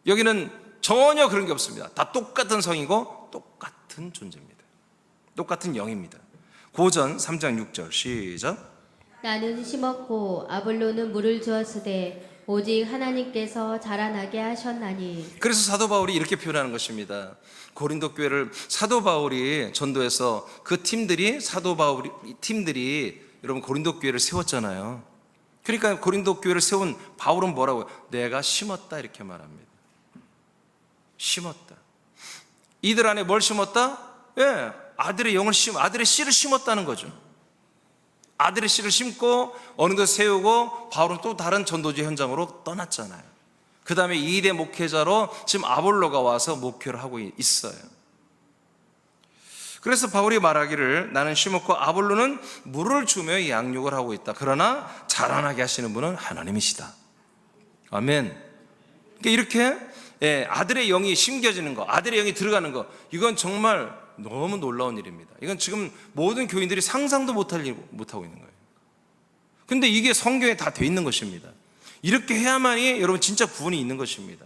여기는 전혀 그런 게 없습니다. 다 똑같은 성이고 똑같은 존재입니다. 똑같은 영입니다. 고전 3장 6절 시작. 나는 심었고 아볼로는 물을 주었으되 오직 하나님께서 자라나게 하셨나니. 그래서 사도 바울이 이렇게 표현하는 것입니다. 고린도 교회를 사도 바울이 전도해서 그 팀들이 여러분 고린도 교회를 세웠잖아요. 그러니까 고린도 교회를 세운 바울은 뭐라고요? 내가 심었다 이렇게 말합니다. 심었다. 이들 안에 뭘 심었다? 아들의 영을 아들의 씨를 심었다는 거죠. 아들의 씨를 심고 어느덧 세우고 바울은 또 다른 전도지 현장으로 떠났잖아요. 그 다음에 2대 목회자로 지금 아볼로가 와서 목회를 하고 있어요. 그래서 바울이 말하기를 나는 심었고 아볼로는 물을 주며 양육을 하고 있다. 그러나 자라나게 하시는 분은 하나님이시다. 아멘. 이렇게 아들의 영이 심겨지는 거, 아들의 영이 들어가는 거, 이건 정말 너무 놀라운 일입니다. 이건 지금 모든 교인들이 상상도 못하고 있는 거예요. 근데 이게 성경에 다 돼 있는 것입니다. 이렇게 해야만이 여러분 진짜 구원이 있는 것입니다.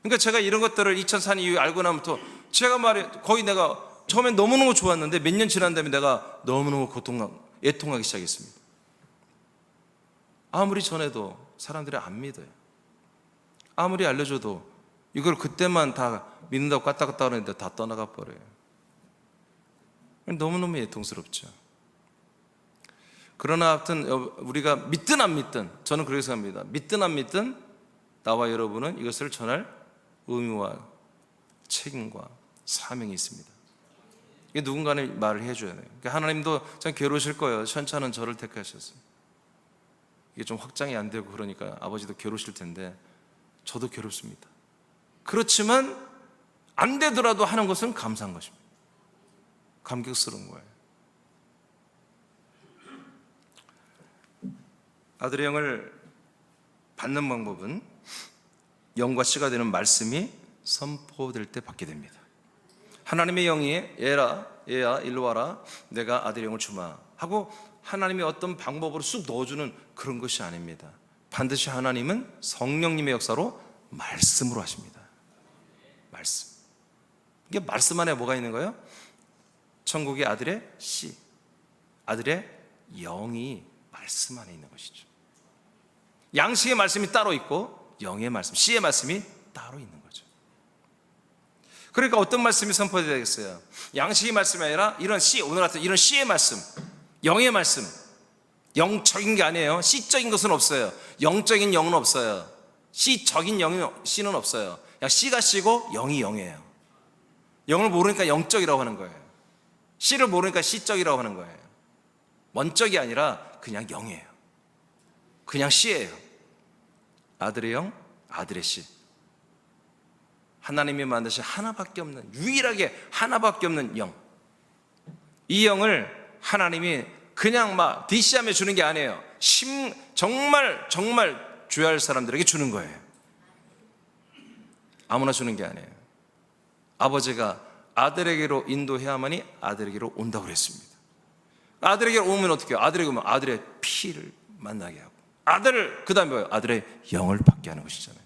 그러니까 제가 이런 것들을 2004년 이후에 알고 나면부터 제가 거의 내가 처음엔 너무너무 좋았는데 몇 년 지난 다음에 내가 너무너무 애통하기 시작했습니다. 아무리 전해도 사람들이 안 믿어요. 아무리 알려줘도 이걸 그때만 다 믿는다고 까딱까딱 하는데 다 떠나가 버려요. 너무너무 애통스럽죠. 그러나 하여튼 우리가 믿든 안 믿든, 저는 그렇게 생각합니다. 믿든 안 믿든 나와 여러분은 이것을 전할 의무와 책임과 사명이 있습니다. 이게 누군가는 말을 해줘야 돼요. 그러니까 하나님도 참 괴로우실 거예요. 천차는 저를 택하셨어요. 이게 좀 확장이 안 되고 그러니까 아버지도 괴로우실 텐데 저도 괴롭습니다. 그렇지만 안 되더라도 하는 것은 감사한 것입니다. 감격스러운 거예요. 아들의 영을 받는 방법은 영과 씨가 되는 말씀이 선포될 때 받게 됩니다. 하나님의 영이 얘야 일로 와라, 내가 아들의 영을 주마 하고 하나님의 어떤 방법으로 쑥 넣어주는 그런 것이 아닙니다. 반드시 하나님은 성령님의 역사로 말씀으로 하십니다. 말씀. 이게 말씀 안에 뭐가 있는 거예요? 천국의 아들의 씨, 아들의 영이 말씀 안에 있는 것이죠. 양식의 말씀이 따로 있고 영의 말씀, 씨의 말씀이 따로 있는 거죠. 그러니까 어떤 말씀이 선포되겠어요? 양식의 말씀이 아니라 이런 씨, 오늘 같은 이런 씨의 말씀, 영의 말씀, 영적인 게 아니에요. 씨적인 것은 없어요. 영적인 영은 없어요. 씨적인 씨는 없어요. 그냥 씨가 씨고 영이 영이에요. 영을 모르니까 영적이라고 하는 거예요. 씨를 모르니까 씨적이라고 하는 거예요. 원적이 아니라 그냥 영이에요. 그냥 씨예요. 아들의 영, 아들의 씨. 하나님이 만드신 하나밖에 없는, 유일하게 하나밖에 없는 영. 이 영을 하나님이 그냥 막 디시하며 주는 게 아니에요. 정말 줘야 할 사람들에게 주는 거예요. 아무나 주는 게 아니에요. 아버지가 아들에게로 인도해야만이 아들에게로 온다고 그랬습니다. 아들에게로 오면 어떻게 해요? 아들에게 오면 아들의 피를 만나게 하고, 아들을, 그 다음에 뭐예요? 아들의 영을 받게 하는 것이잖아요.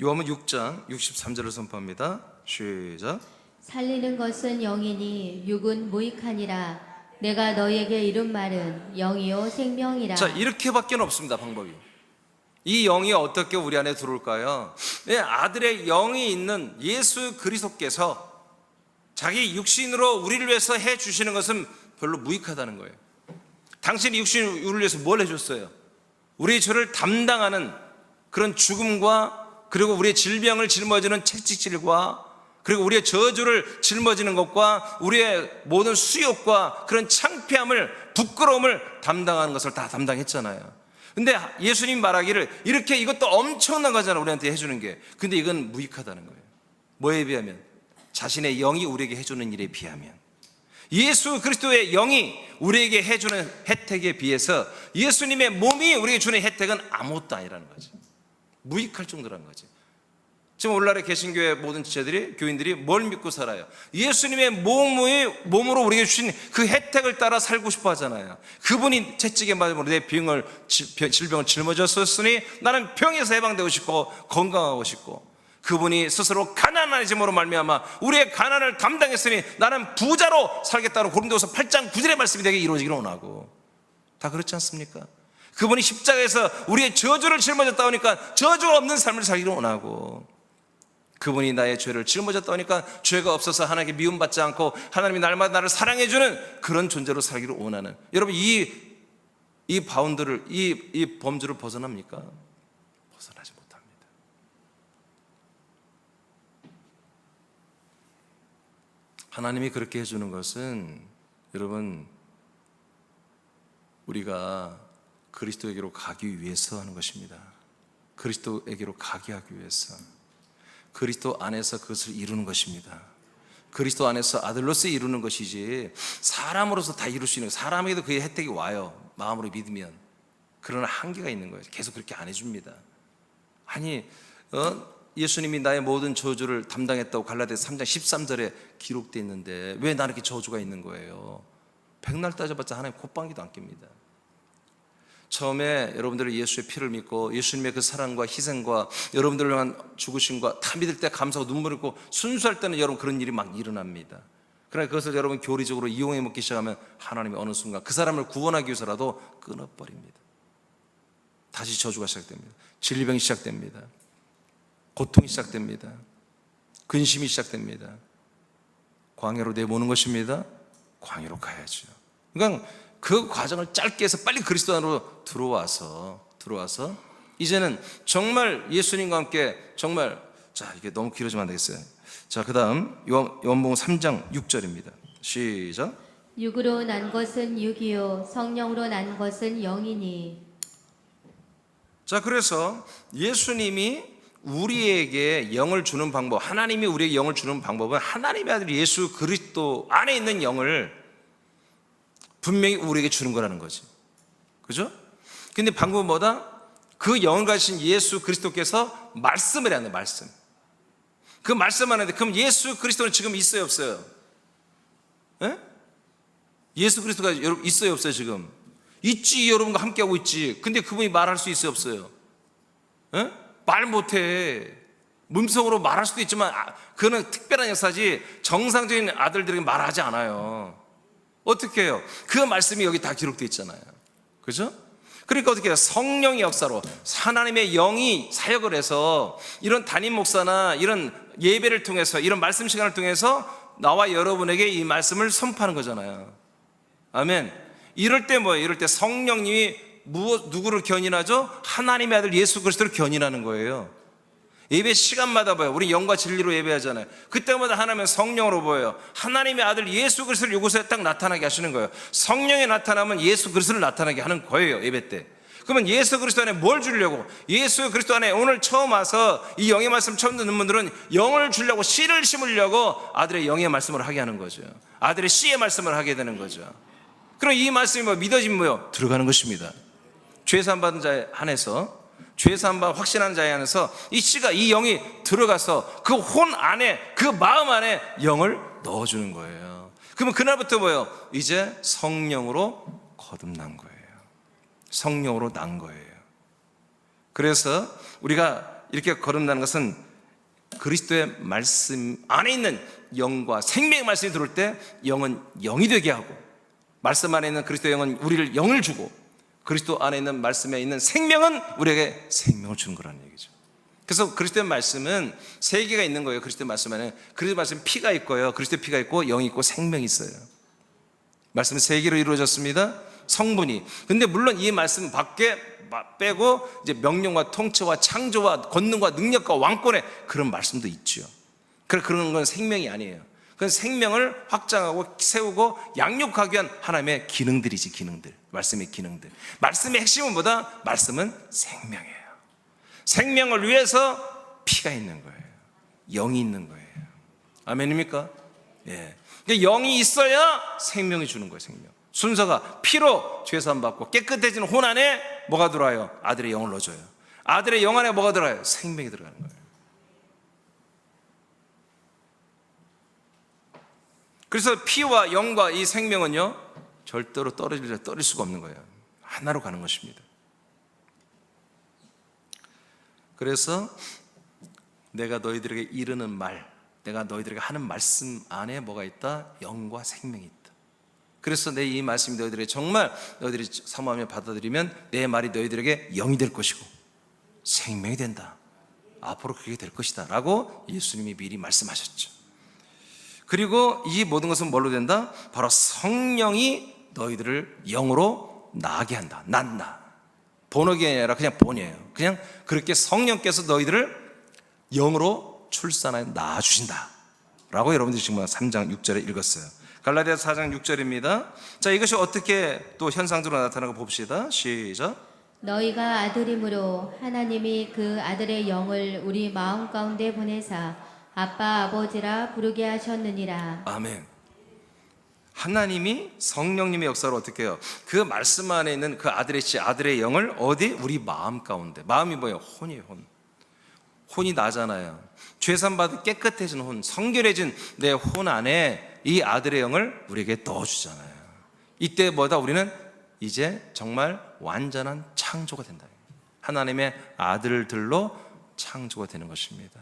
요한은 6장 63절을 선포합니다. 시작. 살리는 것은 영이니 육은 무익하니라. 내가 너희에게 이룬 말은 영이요 생명이라. 자, 이렇게밖에 없습니다. 방법이. 이 영이 어떻게 우리 안에 들어올까요? 아들의 영이 있는 예수 그리스도께서 자기 육신으로 우리를 위해서 해주시는 것은 별로 무익하다는 거예요. 당신이 육신으로 우리를 위해서 뭘 해줬어요? 우리의 죄를 담당하는 그런 죽음과, 그리고 우리의 질병을 짊어지는 채찍질과, 그리고 우리의 저주를 짊어지는 것과, 우리의 모든 수욕과 그런 창피함을, 부끄러움을 담당하는 것을 다 담당했잖아요. 근데 예수님 말하기를 이렇게 이것도 엄청난 거잖아요, 우리한테 해주는 게. 근데 이건 무익하다는 거예요. 뭐에 비하면? 자신의 영이 우리에게 해주는 일에 비하면. 예수 그리스도의 영이 우리에게 해주는 혜택에 비해서 예수님의 몸이 우리에게 주는 혜택은 아무것도 아니라는 거죠. 무익할 정도라는 거죠. 지금 오늘날의 개신교회 모든 지체들이, 교인들이 뭘 믿고 살아요? 예수님의 몸으로 우리에게 주신 그 혜택을 따라 살고 싶어 하잖아요. 그분이 채찍에 맞음으로 내 질병을 짊어졌으니 나는 병에서 해방되고 싶고 건강하고 싶고, 그분이 스스로 가난해짐으로 말미암아 우리의 가난을 담당했으니 나는 부자로 살겠다고 고린도서 8장 9절의 말씀이 되게 이루어지기를 원하고, 다 그렇지 않습니까? 그분이 십자가에서 우리의 저주를 짊어졌다 보니까 저주가 없는 삶을 살기를 원하고, 그분이 나의 죄를 짊어졌다 보니까 죄가 없어서 하나님께 미움받지 않고 하나님이 날마다 나를 사랑해주는 그런 존재로 살기를 원하는, 여러분 이 바운드를, 이 범주를 벗어납니까? 벗어나지 못합니다. 하나님이 그렇게 해주는 것은 여러분 우리가 그리스도에게로 가기 위해서 하는 것입니다. 그리스도에게로 가게 하기 위해서, 그리스도 안에서 그것을 이루는 것입니다. 그리스도 안에서 아들로서 이루는 것이지 사람으로서 다 이룰 수 있는, 사람에게도 그의 혜택이 와요, 마음으로 믿으면. 그러나 한계가 있는 거예요. 계속 그렇게 안 해줍니다. 아니 예수님이 나의 모든 저주를 담당했다고 갈라디아서 3장 13절에 기록되어 있는데 왜 나는 이렇게 저주가 있는 거예요? 백날 따져봤자 하나님 콧방귀도 안 낍니다. 처음에 여러분들이 예수의 피를 믿고 예수님의 그 사랑과 희생과 여러분들을 위한 죽으심과 다 믿을 때 감사하고 눈물 흘리고 순수할 때는 여러분 그런 일이 막 일어납니다. 그러나 그것을 여러분 교리적으로 이용해 먹기 시작하면 하나님이 어느 순간 그 사람을 구원하기 위해서라도 끊어버립니다. 다시 저주가 시작됩니다. 질병이 시작됩니다. 고통이 시작됩니다. 근심이 시작됩니다. 광야로 내모는 것입니다. 광야로 가야죠. 그러니까 그 과정을 짧게 해서 빨리 그리스도 안으로 들어와서 이제는 정말 예수님과 함께 정말, 자 이게 너무 길어지면 안 되겠어요. 자 그 다음 요한복음 3장 6절입니다. 시작. 육으로 난 것은 육이요 성령으로 난 것은 영이니. 자 그래서 예수님이 우리에게 영을 주는 방법, 하나님이 우리에게 영을 주는 방법은 하나님의 아들 예수 그리스도 안에 있는 영을 분명히 우리에게 주는 거라는 거지. 그죠? 근데 방법은 뭐다? 그 영을 가진 예수 그리스도께서 말씀을 해야 돼, 말씀. 그 말씀 하는데, 그럼 예수 그리스도는 지금 있어요, 없어요? 예? 예수 그리스도가 있어요, 없어요, 지금? 있지, 여러분과 함께하고 있지. 근데 그분이 말할 수 있어요, 없어요? 예? 말 못해. 문성으로 말할 수도 있지만, 그거는 특별한 역사지, 정상적인 아들들에게 말하지 않아요. 어떻게 해요? 그 말씀이 여기 다 기록되어 있잖아요. 그죠? 그러니까 어떻게 해요? 성령의 역사로 하나님의 영이 사역을 해서 이런 담임 목사나 이런 예배를 통해서 이런 말씀 시간을 통해서 나와 여러분에게 이 말씀을 선포하는 거잖아요. 아멘. 이럴 때 뭐예요? 이럴 때 성령님이 누구를 견인하죠? 하나님의 아들 예수 그리스도를 견인하는 거예요. 예배 시간마다 봐요. 우리 영과 진리로 예배하잖아요. 그때마다 하나님은 성령으로 보여요. 하나님의 아들 예수 그리스도를 이곳에 딱 나타나게 하시는 거예요. 성령이 나타나면 예수 그리스도를 나타나게 하는 거예요, 예배 때. 그러면 예수 그리스도 안에 뭘 주려고? 예수 그리스도 안에 오늘 처음 와서 이 영의 말씀 처음 듣는 분들은 영을 주려고, 씨를 심으려고 아들의 영의 말씀을 하게 하는 거죠. 아들의 씨의 말씀을 하게 되는 거죠. 그럼 이 말씀이 뭐 믿어지면 뭐요? 들어가는 것입니다. 죄사함 받은 자에 한해서, 죄사함 받은 확신하는 자에 한해서 이 씨가, 이 영이 들어가서 그 혼 안에, 그 마음 안에 영을 넣어주는 거예요. 그러면 그날부터 뭐예요? 이제 성령으로 거듭난 거예요. 성령으로 난 거예요. 그래서 우리가 이렇게 거듭나는 것은 그리스도의 말씀 안에 있는 영과 생명의 말씀이 들어올 때 영은 영이 되게 하고, 말씀 안에 있는 그리스도의 영은 우리를 영을 주고, 그리스도 안에 있는 말씀에 있는 생명은 우리에게 생명을 주는 거라는 얘기죠. 그래서 그리스도의 말씀은 세 개가 있는 거예요. 그리스도의 말씀 안에 그리스도의 말씀 피가 있고요, 그리스도의 피가 있고 영이 있고 생명이 있어요. 말씀은 세 개로 이루어졌습니다. 성분이. 근데 물론 이 말씀 밖에 빼고 이제 명령과 통치와 창조와 권능과 능력과 왕권의 그런 말씀도 있죠. 그런 건 생명이 아니에요. 그건 생명을 확장하고 세우고 양육하기 위한 하나님의 기능들이지, 기능들. 말씀의 기능들. 말씀의 핵심은 뭐다? 말씀은 생명이에요. 생명을 위해서 피가 있는 거예요. 영이 있는 거예요. 아멘입니까? 예. 영이 있어야 생명이 주는 거예요, 생명. 순서가 피로 죄사함 받고 깨끗해지는 혼 안에 뭐가 들어와요? 아들의 영을 넣어줘요. 아들의 영 안에 뭐가 들어와요? 생명이 들어가는 거예요. 그래서 피와 영과 이 생명은요, 절대로 떨어질 수가 없는 거예요. 하나로 가는 것입니다. 그래서 내가 너희들에게 이르는 말, 내가 너희들에게 하는 말씀 안에 뭐가 있다? 영과 생명이 있다. 그래서 내 이 말씀이 너희들에게 정말 너희들이 사모하며 받아들이면 내 말이 너희들에게 영이 될 것이고 생명이 된다. 앞으로 그렇게 될 것이다 라고 예수님이 미리 말씀하셨죠. 그리고 이 모든 것은 뭘로 된다? 바로 성령이 너희들을 영으로 나게 한다. 난다. 본어가 아니라 그냥 본이에요. 그냥 그렇게 성령께서 너희들을 영으로 출산하여 낳아주신다 라고 여러분들이 지금 3장 6절에 읽었어요. 갈라디아서 4장 6절입니다. 자, 이것이 어떻게 또 현상적으로 나타나는 거 봅시다. 시작. 너희가 아들이므로 하나님이 그 아들의 영을 우리 마음 가운데 보내사 아빠 아버지라 부르게 하셨느니라. 아멘. 하나님이 성령님의 역사로 어떻게 해요? 그 말씀 안에 있는 그 아들의 씨, 아들의 영을 어디? 우리 마음 가운데. 마음이 뭐예요? 혼이에요, 혼. 혼이 나잖아요. 죄산 받은 깨끗해진 혼, 성결해진 내 혼 안에 이 아들의 영을 우리에게 넣어주잖아요. 이때 뭐다? 우리는 이제 정말 완전한 창조가 된다. 하나님의 아들들로 창조가 되는 것입니다.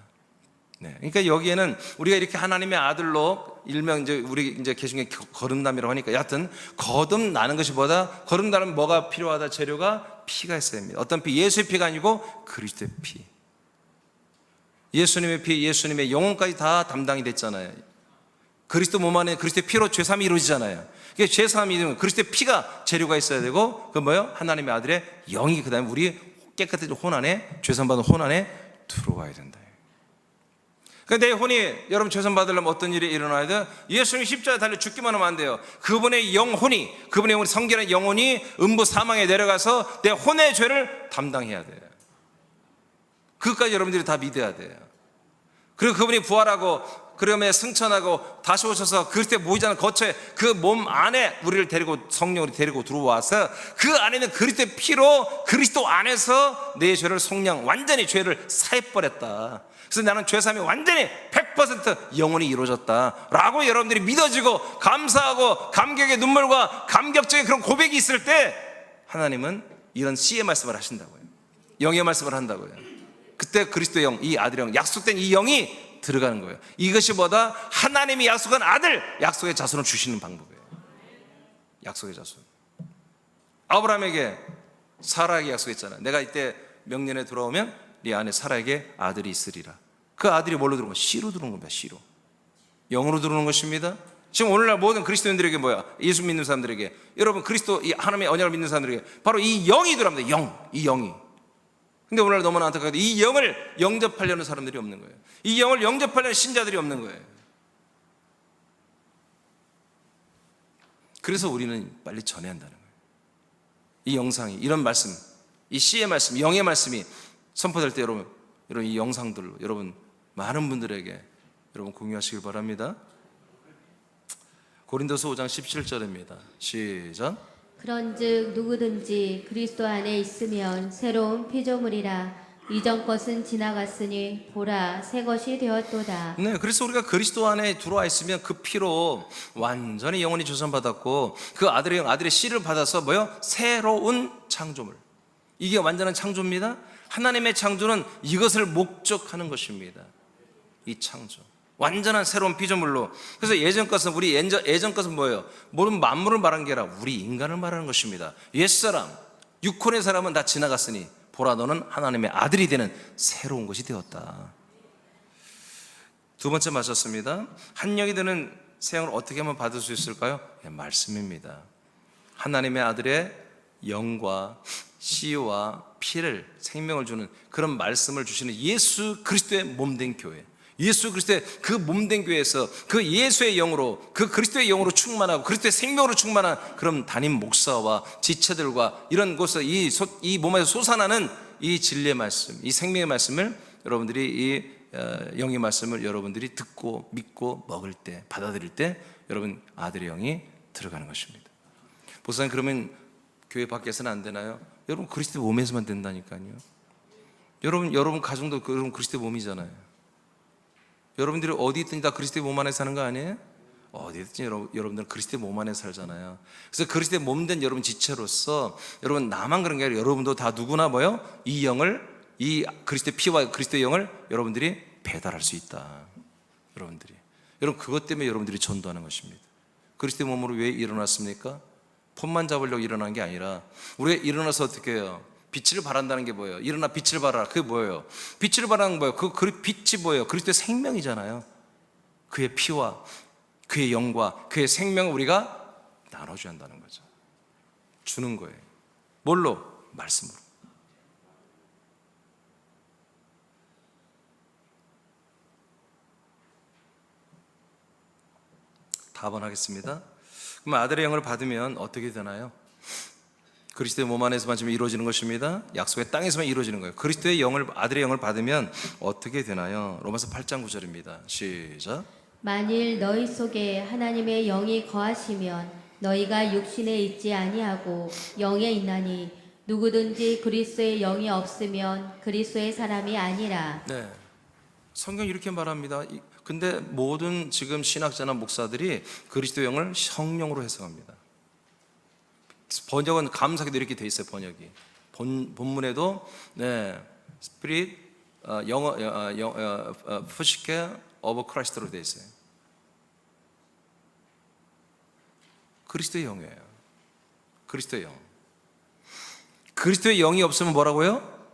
네, 그러니까 여기에는 우리가 이렇게 하나님의 아들로 일명 이제 우리 이제 개중에 거듭남이라고 하니까 여하튼 거듭나는 것이 뭐다? 거듭나면 뭐가 필요하다? 재료가 피가 있어야 합니다. 어떤 피? 예수의 피가 아니고 그리스도의 피. 예수님의 피, 예수님의 영혼까지 다 담당이 됐잖아요. 그리스도 몸 안에 그리스도의 피로 죄사함이 이루어지잖아요. 그게 죄사함이 되면 그리스도의 피가 재료가 있어야 되고, 그 뭐요? 하나님의 아들의 영이 그 다음에 우리 깨끗해진 혼 안에, 죄사함 받은 혼 안에 들어와야 된다. 그러니까 내 혼이 여러분 죄사함 받으려면 어떤 일이 일어나야 돼요? 예수님 십자가에 달려 죽기만 하면 안 돼요. 그분의 영혼이, 그분의 영혼이, 성결한 영혼이 음부 사망에 내려가서 내 혼의 죄를 담당해야 돼요. 그것까지 여러분들이 다 믿어야 돼요. 그리고 그분이 부활하고 그러면 승천하고 다시 오셔서 그리스도의 모이지 않은 거처에 그 몸 안에 우리를 데리고, 성령으로 데리고 들어와서 그 안에는 그리스도의 피로 그리스도 안에서 내 죄를 속량, 완전히 죄를 사해버렸다. 그래서 나는 죄사함이 완전히 100% 영원히 이루어졌다 라고 여러분들이 믿어지고 감사하고 감격의 눈물과 감격적인 그런 고백이 있을 때 하나님은 이런 씨의 말씀을 하신다고요. 영의 말씀을 한다고요. 그때 그리스도의 영, 이 아들의 영, 약속된 이 영이 들어가는 거예요. 이것이 뭐다? 하나님이 약속한 아들, 약속의 자손을 주시는 방법이에요. 약속의 자손. 아브라함에게 사라에게 약속했잖아요. 내가 이때 명년에 돌아오면 네 안에 사라에게 아들이 있으리라. 그 아들이 뭘로 들어온 거야? 씨로 들어온 겁니다. 씨로. 영으로 들어오는 것입니다. 지금 오늘날 모든 그리스도인들에게 뭐야? 예수 믿는 사람들에게, 여러분 그리스도 이 하나님의 언약을 믿는 사람들에게 바로 이 영이 들어갑니다. 영, 이 영이. 근데 오늘날 너무나 안타깝게 이 영을 영접하려는 사람들이 없는 거예요. 이 영을 영접하려는 신자들이 없는 거예요. 그래서 우리는 빨리 전해야 한다는 거예요. 이 영상이, 이런 말씀, 이 씨의 말씀, 영의 말씀이 선포될 때 여러분 이 영상들로 여러분 많은 분들에게 여러분 공유하시길 바랍니다. 고린도서 5장 17절입니다. 시작. 그런즉 누구든지 그리스도 안에 있으면 새로운 피조물이라. 이전 것은 지나갔으니 보라 새 것이 되었도다. 네, 그래서 우리가 그리스도 안에 들어와 있으면 그 피로 완전히 영원히 조선받았고 그 아들의 씨를 받아서 뭐요? 새로운 창조물. 이게 완전한 창조입니다. 하나님의 창조는 이것을 목적하는 것입니다. 이 창조. 완전한 새로운 피조물로. 그래서 예전 것은 예전 것은 뭐예요? 모든 만물을 말하는 게 아니라 우리 인간을 말하는 것입니다. 옛사람, 육혼의 사람은 다 지나갔으니 보라 너는 하나님의 아들이 되는 새로운 것이 되었다. 두 번째 맞췄습니다. 한 영이 되는 새 영을 어떻게 하면 받을 수 있을까요? 말씀입니다. 하나님의 아들의 영과 씨와 피를 생명을 주는 그런 말씀을 주시는 예수 그리스도의 몸된 교회, 예수 그리스도의 그 몸된 교회에서 그 예수의 영으로, 그 그리스도의 영으로 충만하고 그리스도의 생명으로 충만한 그런 담임 목사와 지체들과 이런 곳에서 이 몸에서 솟아나는 이 진리의 말씀, 이 생명의 말씀을 여러분들이 이 영의 말씀을 여러분들이 듣고 믿고 먹을 때, 받아들일 때 여러분 아들의 영이 들어가는 것입니다. 목사님 그러면 교회 밖에서는 안 되나요? 여러분 그리스도 몸에서만 된다니까요. 여러분 가정도 여러분 그리스도 몸이잖아요. 여러분들이 어디 있든지 다 그리스도의 몸 안에 사는 거 아니에요? 어디 있든지 여러분들은 그리스도의 몸 안에 살잖아요. 그래서 그리스도의 몸된 여러분 지체로서 여러분 나만 그런 게 아니라 여러분도 다 누구나 뭐요? 이 영을, 이 그리스도의 피와 그리스도의 영을 여러분들이 배달할 수 있다. 여러분 그것 때문에 여러분들이 전도하는 것입니다. 그리스도의 몸으로 왜 일어났습니까? 폰만 잡으려고 일어난 게 아니라 우리가 일어나서 어떻게 해요? 빛을 발한다는 게 뭐예요? 일어나 빛을 발하라. 그게 뭐예요? 빛을 발하는 거예요. 그 빛이 뭐예요? 그리스도의 생명이잖아요. 그의 피와 그의 영과 그의 생명을 우리가 나눠줘야 한다는 거죠. 주는 거예요. 뭘로? 말씀으로. 답은 하겠습니다. 그럼 아들의 영을 받으면 어떻게 되나요? 그리스도의 몸 안에서만 지금 이루어지는 것입니다. 약속의 땅에서만 이루어지는 거예요. 그리스도의 영을, 아들의 영을 받으면 어떻게 되나요? 로마서 8장 9절입니다. 시작. 만일 너희 속에 하나님의 영이 거하시면 너희가 육신에 있지 아니하고 영에 있나니 누구든지 그리스도의 영이 없으면 그리스도의 사람이 아니라. 네, 성경 이렇게 말합니다. 근데 모든 지금 신학자나 목사들이 그리스도의 영을 성령으로 해석합니다. 번역은 감사하게도 이렇게 돼 있어요. 번역이 본문에도 네, 스피릿 푸시케 오브 크라이스트로 돼 있어요. 그리스도의 영이에요. 그리스도의 영. 그리스도의 영이 없으면 뭐라고요?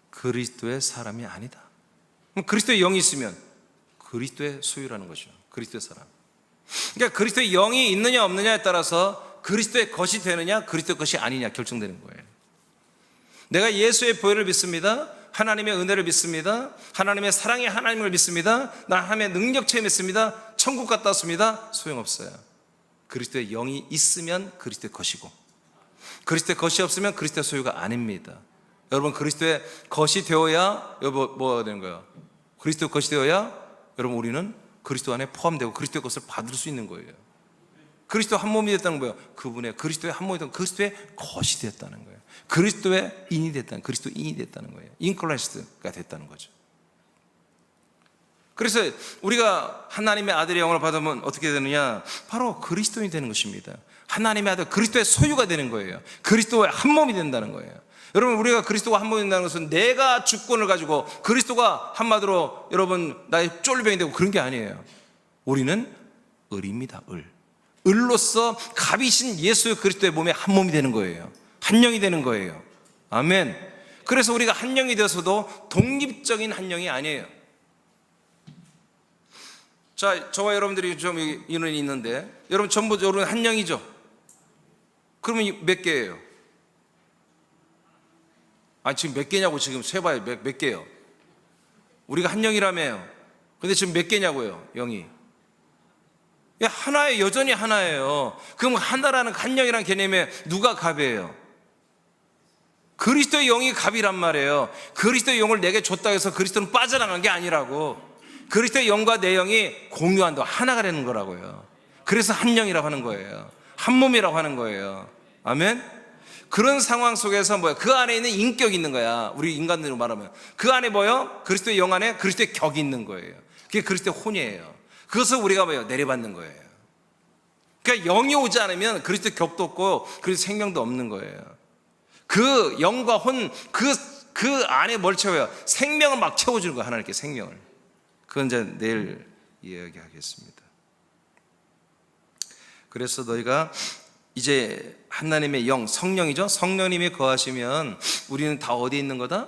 그리스도의 사람이 아니다. 그럼 그리스도의 영이 있으면 그리스도의 소유라는 거죠. 그리스도의 사람. 그러니까 그리스도의 영이 있느냐 없느냐에 따라서 그리스도의 것이 되느냐 그리스도의 것이 아니냐 결정되는 거예요. 내가 예수의 보혈을 믿습니다. 하나님의 은혜를 믿습니다. 하나님의 사랑의 하나님을 믿습니다. 나 하나님의 능력체 믿습니다. 천국 갔다 왔습니다. 소용없어요. 그리스도의 영이 있으면 그리스도의 것이고 그리스도의 것이 없으면 그리스도의 소유가 아닙니다. 여러분 그리스도의 것이 되어야 여러분 뭐가 되는 거예요? 그리스도의 것이 되어야 여러분 우리는 그리스도 안에 포함되고 그리스도의 것을 받을 수 있는 거예요. 그리스도 한 몸이 됐다는 거예요. 그분의 그리스도의 한 몸이 됐다는 그리스도의 것이 됐다는 거예요. 그리스도의 인이 됐다는, 그리스도인이 됐다는 거예요. 인클라이스트가 됐다는 거죠. 그래서 우리가 하나님의 아들의 영을 받으면 어떻게 되느냐? 바로 그리스도인이 되는 것입니다. 하나님의 아들, 그리스도의 소유가 되는 거예요. 그리스도의 한 몸이 된다는 거예요. 여러분 우리가 그리스도가 한 몸이 된다는 것은 내가 주권을 가지고 그리스도가 한마디로 여러분 나의 쫄병이 되고 그런 게 아니에요. 우리는 을입니다. 을로서 갑이신 예수 그리스도의 몸에 한 몸이 되는 거예요. 한 영이 되는 거예요. 아멘. 그래서 우리가 한 영이 되어서도 독립적인 한 영이 아니에요. 자, 저와 여러분들이 좀 인원이 있는데 여러분 전부 여러분 한 영이죠. 그러면 몇 개예요? 아니 지금 몇 개냐고 지금 세봐요. 몇 개요? 우리가 한 영이라며요. 근데 지금 몇 개냐고요? 영이. 야, 하나예요. 여전히 하나예요. 그럼 하나라는 한 영이라는 개념에 누가 갑이에요? 그리스도의 영이 갑이란 말이에요. 그리스도의 영을 내게 줬다 해서 그리스도는 빠져나간 게 아니라고. 그리스도의 영과 내 영이 공유한다. 하나가 되는 거라고요. 그래서 한 영이라고 하는 거예요. 한 몸이라고 하는 거예요. 아멘? 그런 상황 속에서 뭐야? 그 안에 있는 인격이 있는 거야. 우리 인간들로 말하면. 그 안에 뭐요? 그리스도의 영 안에 그리스도의 격이 있는 거예요. 그게 그리스도의 혼이에요. 그것을 우리가 뭐요? 내려받는 거예요. 그러니까 영이 오지 않으면 그리스도의 격도 없고 그리스도의 생명도 없는 거예요. 그 영과 혼, 그 안에 뭘 채워요? 생명을 막 채워주는 거예요. 하나님께 생명을. 그건 이제 내일 이야기하겠습니다. 그래서 너희가 이제 하나님의 영, 성령이죠. 성령님이 거하시면 우리는 다 어디 있는 거다?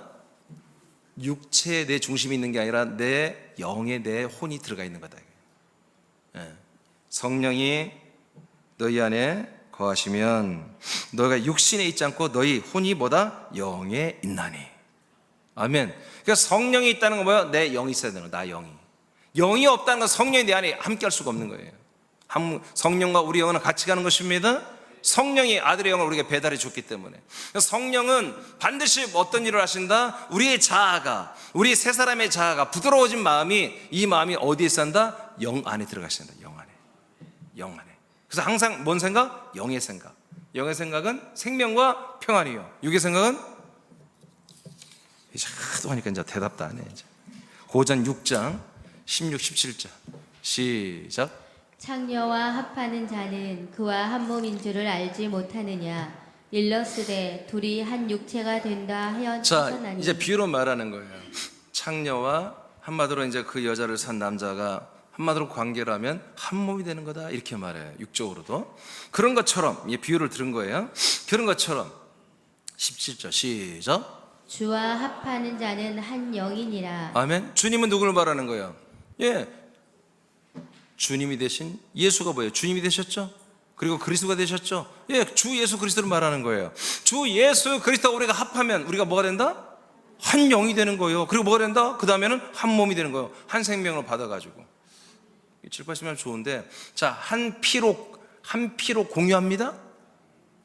육체에 내 중심이 있는 게 아니라 내 영에 내 혼이 들어가 있는 거다. 성령이 너희 안에 거하시면 너희가 육신에 있지 않고 너희 혼이 뭐다? 영에 있나니. 아멘. 그러니까 성령이 있다는 건 뭐야? 내 영이 있어야 되는 거야. 나 영이. 영이 없다는 건 성령이 내 안에 함께 할 수가 없는 거예요. 성령과 우리 영은 같이 가는 것입니다. 성령이 아들의 영을 우리에게 배달해 줬기 때문에. 성령은 반드시 어떤 일을 하신다? 우리의 자아가, 우리 세 사람의 자아가 부드러워진 마음이, 이 마음이 어디에 산다? 영 안에 들어가신다. 영 안에. 영 안에. 그래서 항상 뭔 생각? 영의 생각. 영의 생각은 생명과 평안이요. 육의 생각은 이제 하도 하니까 이제 대답도 안 해. 이제. 고전 6장 16, 17절 시작. 창녀와 합하는 자는 그와 한 몸인 줄을 알지 못하느냐. 일러스되 둘이 한 육체가 된다 자, 하였나니. 이제 비유로 말하는 거예요. 창녀와 한마디로 이제 그 여자를 산 남자가 한마디로 관계를 하면 한 몸이 되는 거다 이렇게 말해요. 육적으로도. 그런 것처럼 비유를 들은 거예요. 그런 것처럼 17절 시작. 주와 합하는 자는 한 영이니라. 아멘. 주님은 누구를 말하는 거예요? 예, 주님이 되신 예수가 뭐예요? 주님이 되셨죠? 그리고 그리스도가 되셨죠? 예, 주 예수 그리스도를 말하는 거예요. 주 예수 그리스도가 우리가 합하면 우리가 뭐가 된다? 한 영이 되는 거예요. 그리고 뭐가 된다? 그 다음에는 한 몸이 되는 거예요. 한 생명을 받아가지고. 7, 80년 좋은데, 자, 한 피로 공유합니다.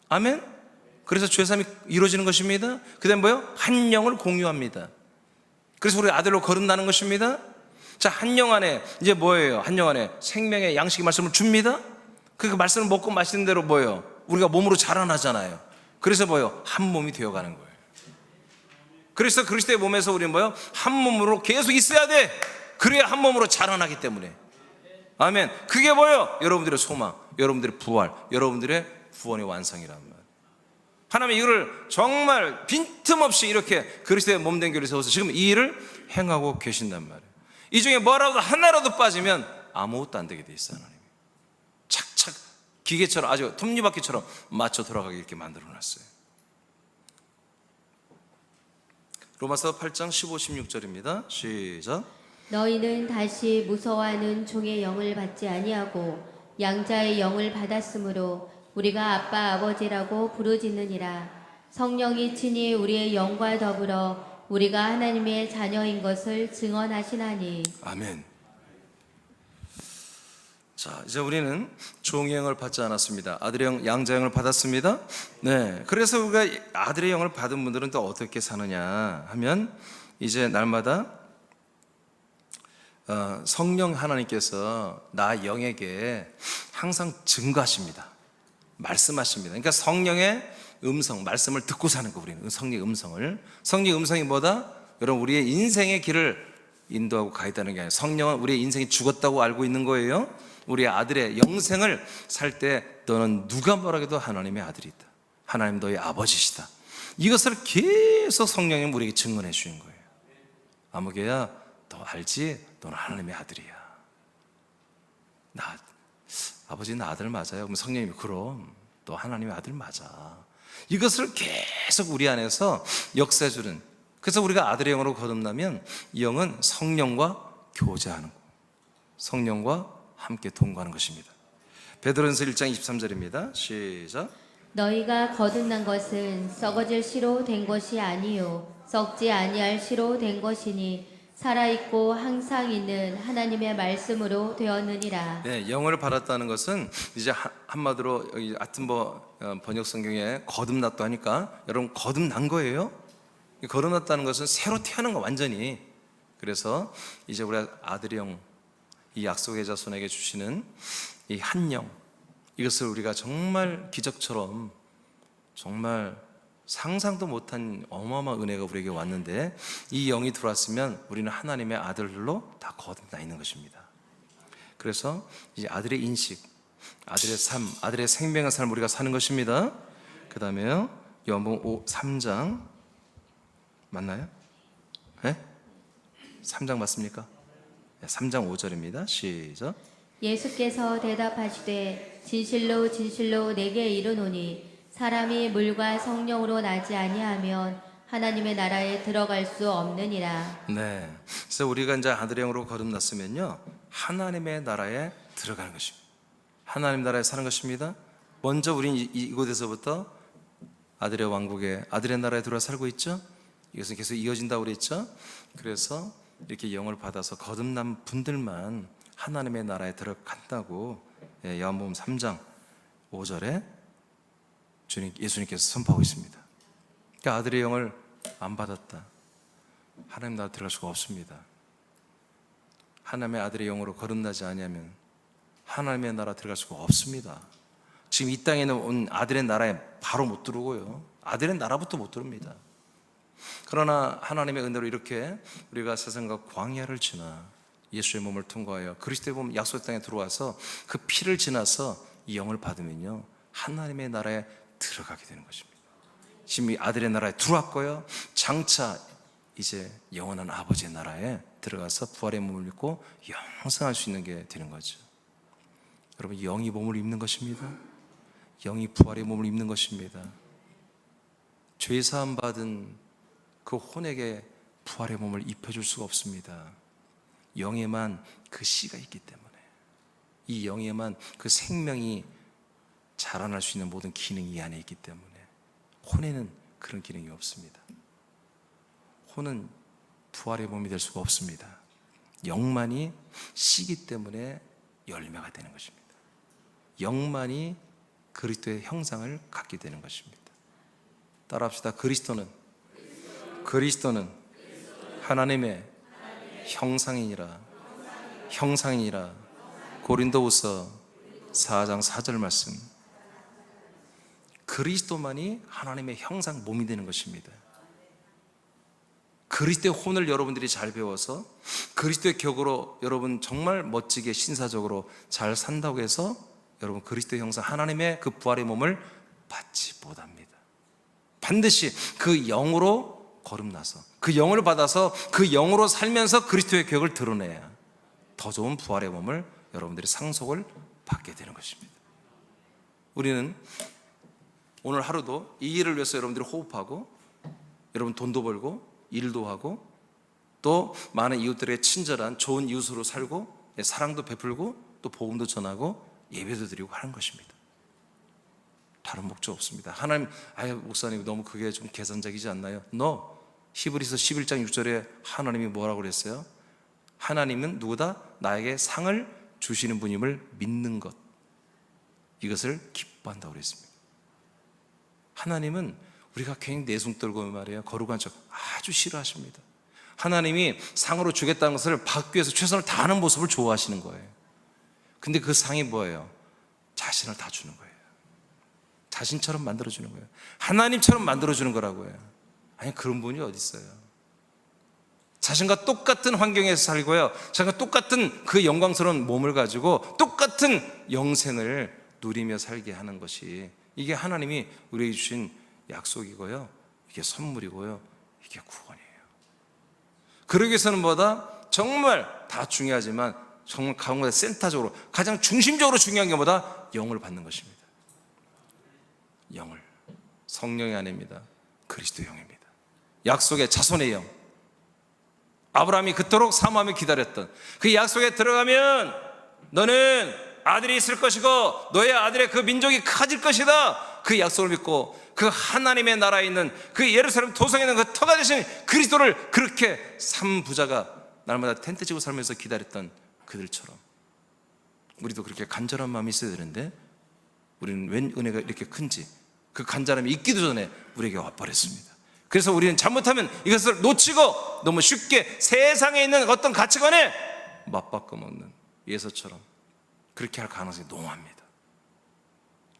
아멘. 그래서 죄사함이 이루어지는 것입니다. 그 다음 뭐예요? 한 영을 공유합니다. 그래서 우리 아들로 거듭나는 것입니다. 자, 한 영 안에 이제 뭐예요? 한 영 안에 생명의 양식의 말씀을 줍니다. 그 말씀을 먹고 마시는 대로 뭐예요? 우리가 몸으로 자라나잖아요. 그래서 뭐예요? 한 몸이 되어가는 거예요. 그래서 그리스도의 몸에서 우리는 뭐예요? 한 몸으로 계속 있어야 돼. 그래야 한 몸으로 자라나기 때문에. 아멘. 그게 뭐예요? 여러분들의 소망, 여러분들의 부활, 여러분들의 구원의 완성이란 말. 하나님 이거를 정말 빈틈없이 이렇게 그리스도의 몸된 교회에 세워서 지금 이 일을 행하고 계신단 말이에요. 이 중에 뭐라도 하나라도 빠지면 아무것도 안 되게 돼 있어요. 하나님 착착 기계처럼 아주 톱니바퀴처럼 맞춰 돌아가게 이렇게 만들어 놨어요. 로마서 8장 15, 16절입니다 시작. 너희는 다시 무서워하는 종의 영을 받지 아니하고 양자의 영을 받았으므로 우리가 아빠 아버지라고 부르짖느니라. 성령이 친히 우리의 영과 더불어 우리가 하나님의 자녀인 것을 증언하시나니. 아멘. 자, 이제 우리는 종의 영을 받지 않았습니다. 아들의 영, 양자의 영을 받았습니다. 네, 그래서 우리가 아들의 영을 받은 분들은 또 어떻게 사느냐 하면 이제 날마다 성령 하나님께서 나 영에게 항상 증거하십니다. 말씀하십니다. 그러니까 성령의 음성, 말씀을 듣고 사는 거. 우리는 성령의 음성을. 성령의 음성이 뭐다? 여러분, 우리의 인생의 길을 인도하고 가 있다는 게 아니라 성령은 우리의 인생이 죽었다고 알고 있는 거예요. 우리의 아들의 영생을 살 때 너는 누가 뭐라 해도 하나님의 아들이다. 하나님 너의 아버지시다. 이것을 계속 성령이 우리에게 증언해 주신 거예요. 아무개야, 너 알지? 너는 하나님의 아들이야. 아버지 나 아들 맞아요. 그럼 성령님이 그럼 너 하나님의 아들 맞아. 이것을 계속 우리 안에서 역사해주는, 그래서 우리가 아들의 영으로 거듭나면 이 영은 성령과 교제하는 거, 성령과 함께 동거하는 것입니다. 베드로전서 1장 23절입니다. 시작. 너희가 거듭난 것은 썩어질 씨로 된 것이 아니요 썩지 아니할 씨로 된 것이니 살아있고 항상 있는 하나님의 말씀으로 되었느니라. 네, 영을 받았다는 것은 이제 한마디로 여기 아튼버 번역 성경에 거듭났다 하니까 여러분 거듭난 거예요. 거듭났다는 것은 새로 태어난 거 완전히. 그래서 이제 우리 아들의 영, 이 약속의 자손에게 주시는 이 한 영, 이것을 우리가 정말 기적처럼 정말 상상도 못한 어마어마한 은혜가 우리에게 왔는데, 이 영이 들어왔으면 우리는 하나님의 아들들로 다 거듭나 있는 것입니다. 그래서 이제 아들의 인식, 아들의 삶, 아들의 생명의 삶을 우리가 사는 것입니다. 그 다음에요, 요한복음 3장 맞나요? 네? 3장 맞습니까? 3장 5절입니다. 시작. 예수께서 대답하시되 진실로 진실로 내게 이르노니 사람이 물과 성령으로 나지 아니하면 하나님의 나라에 들어갈 수 없느니라. 네, 그래서 우리가 이제 아들의 영으로 거듭났으면요, 하나님의 나라에 들어가는 것입니다. 하나님 나라에 사는 것입니다. 먼저 우리는 이곳에서부터 아들의 왕국에, 아들의 나라에 들어와 살고 있죠. 이것은 계속 이어진다고 그랬죠. 그래서 이렇게 영을 받아서 거듭난 분들만 하나님의 나라에 들어간다고 요한복음 3장 5절에 예수님께서 선포하고 있습니다. 그러니까 아들의 영을 안 받았다, 하나님 나라 들어갈 수가 없습니다. 하나님의 아들의 영으로 거듭나지 아니하면 하나님의 나라 들어갈 수가 없습니다. 지금 이 땅에는 온 아들의 나라에 바로 못 들어오고요, 아들의 나라부터 못 들어옵니다. 그러나 하나님의 은혜로 이렇게 우리가 세상과 광야를 지나 예수의 몸을 통과하여 그리스도의 몸 약속의 땅에 들어와서 그 피를 지나서 이 영을 받으면요, 하나님의 나라에 들어가게 되는 것입니다. 지금 이 아들의 나라에 들어왔고요, 장차 이제 영원한 아버지의 나라에 들어가서 부활의 몸을 입고 영생할 수 있는 게 되는 거죠. 여러분, 영이 몸을 입는 것입니다. 영이 부활의 몸을 입는 것입니다. 죄 사함 받은 그 혼에게 부활의 몸을 입혀줄 수가 없습니다. 영에만 그 씨가 있기 때문에, 이 영에만 그 생명이 자라날 수 있는 모든 기능이 이 안에 있기 때문에, 혼에는 그런 기능이 없습니다. 혼은 부활의 몸이 될 수가 없습니다. 영만이 씨기 때문에 열매가 되는 것입니다. 영만이 그리스도의 형상을 갖게 되는 것입니다. 따라합시다. 그리스도는 하나님의 형상이니라. 형상이니라. 고린도후서 4장 4절 말씀. 그리스도만이 하나님의 형상 몸이 되는 것입니다. 그리스도의 혼을 여러분들이 잘 배워서 그리스도의 격으로 여러분 정말 멋지게 신사적으로 잘 산다고 해서 여러분 그리스도의 형상 하나님의 그 부활의 몸을 받지 못합니다. 반드시 그 영으로 거듭나서 그 영을 받아서 그 영으로 살면서 그리스도의 격을 드러내야 더 좋은 부활의 몸을 여러분들이 상속을 받게 되는 것입니다. 우리는 오늘 하루도 이 일을 위해서 여러분들이 호흡하고, 여러분 돈도 벌고 일도 하고, 또 많은 이웃들에게 친절한 좋은 이웃으로 살고, 사랑도 베풀고, 또 복음도 전하고 예배도 드리고 하는 것입니다. 다른 목적 없습니다. 하나님, 목사님 너무 그게 좀 계산적이지 않나요? 히브리서 11장 6절에 하나님이 뭐라고 그랬어요? 하나님은 누구다? 나에게 상을 주시는 분임을 믿는 것, 이것을 기뻐한다고 그랬습니다. 하나님은 우리가 괜히 내숭 떨고 말이에요, 거룩한 척 아주 싫어하십니다. 하나님이 상으로 주겠다는 것을 받기 위해서 최선을 다하는 모습을 좋아하시는 거예요. 근데 그 상이 뭐예요? 자신을 다 주는 거예요. 자신처럼 만들어주는 거예요. 하나님처럼 만들어주는 거라고요. 아니, 그런 분이 어디 있어요? 자신과 똑같은 환경에서 살고요, 자신과 똑같은 그 영광스러운 몸을 가지고 똑같은 영생을 누리며 살게 하는 것이, 이게 하나님이 우리에게 주신 약속이고요, 이게 선물이고요, 이게 구원이에요. 그러기 위해서는 뭐다? 정말 다 중요하지만 정말 가운데 센터적으로 가장 중심적으로 중요한 게 뭐다? 영을 받는 것입니다. 영을. 성령이 아닙니다. 그리스도의 영입니다. 약속의 자손의 영. 아브라함이 그토록 사모하며 기다렸던 그 약속에 들어가면 너는 아들이 있을 것이고 너의 아들의 그 민족이 커질 것이다. 그 약속을 믿고 그 하나님의 나라에 있는 그 예루살렘 도성에 있는 그 터가 되신 그리스도를 그렇게 삼부자가 날마다 텐트 치고 살면서 기다렸던 그들처럼 우리도 그렇게 간절한 마음이 있어야 되는데 우리는 웬 은혜가 이렇게 큰지 그 간절함이 있기도 전에 우리에게 와버렸습니다. 그래서 우리는 잘못하면 이것을 놓치고 너무 쉽게 세상에 있는 어떤 가치관에 맞바꿔 먹는 예서처럼 그렇게 할 가능성이 농후합니다.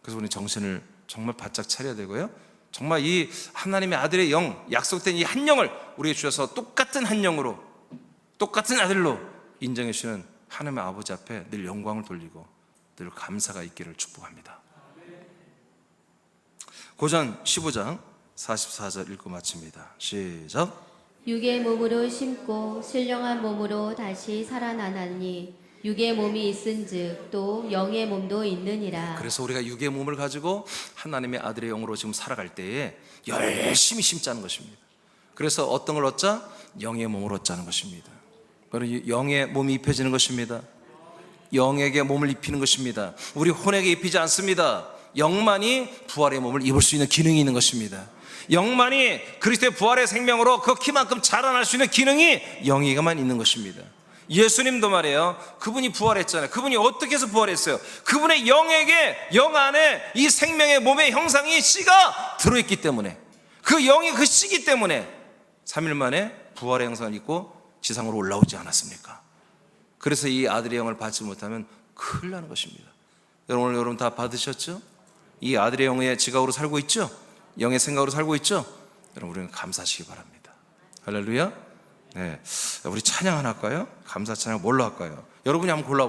그래서 우리는 정신을 정말 바짝 차려야 되고요, 정말 이 하나님의 아들의 영, 약속된 이 한 영을 우리에게 주셔서 똑같은 한 영으로 똑같은 아들로 인정해 주시는 하나님의 아버지 앞에 늘 영광을 돌리고 늘 감사가 있기를 축복합니다. 고전 15장 44절 읽고 마칩니다. 시작. 육의 몸으로 심고 신령한 몸으로 다시 살아나나니 육의 몸이 있은즉 또 영의 몸도 있느니라. 그래서 우리가 육의 몸을 가지고 하나님의 아들의 영으로 지금 살아갈 때에 열심히 심자는 것입니다. 그래서 어떤 걸 얻자? 영의 몸을 얻자는 것입니다. 그리고 영의 몸이 입혀지는 것입니다. 영에게 몸을 입히는 것입니다. 우리 혼에게 입히지 않습니다. 영만이 부활의 몸을 입을 수 있는 기능이 있는 것입니다. 영만이 그리스도의 부활의 생명으로 그 키만큼 자라날 수 있는 기능이 영에게만 있는 것입니다. 예수님도 말이에요, 그분이 부활했잖아요. 그분이 어떻게 해서 부활했어요? 그분의 영에게, 영 안에 이 생명의 몸의 형상이 씨가 들어있기 때문에, 그 영이 그 씨기 때문에 3일 만에 부활의 형상을 입고 지상으로 올라오지 않았습니까? 그래서 이 아들의 영을 받지 못하면 큰일 나는 것입니다. 오늘 여러분 다 받으셨죠? 이 아들의 영의 지각으로 살고 있죠? 영의 생각으로 살고 있죠? 여러분 우리는 감사하시기 바랍니다. 할렐루야. 네, 우리 찬양 하나 할까요? 감사 찬양 뭘로 할까요? 여러분이 한번 골라보세요.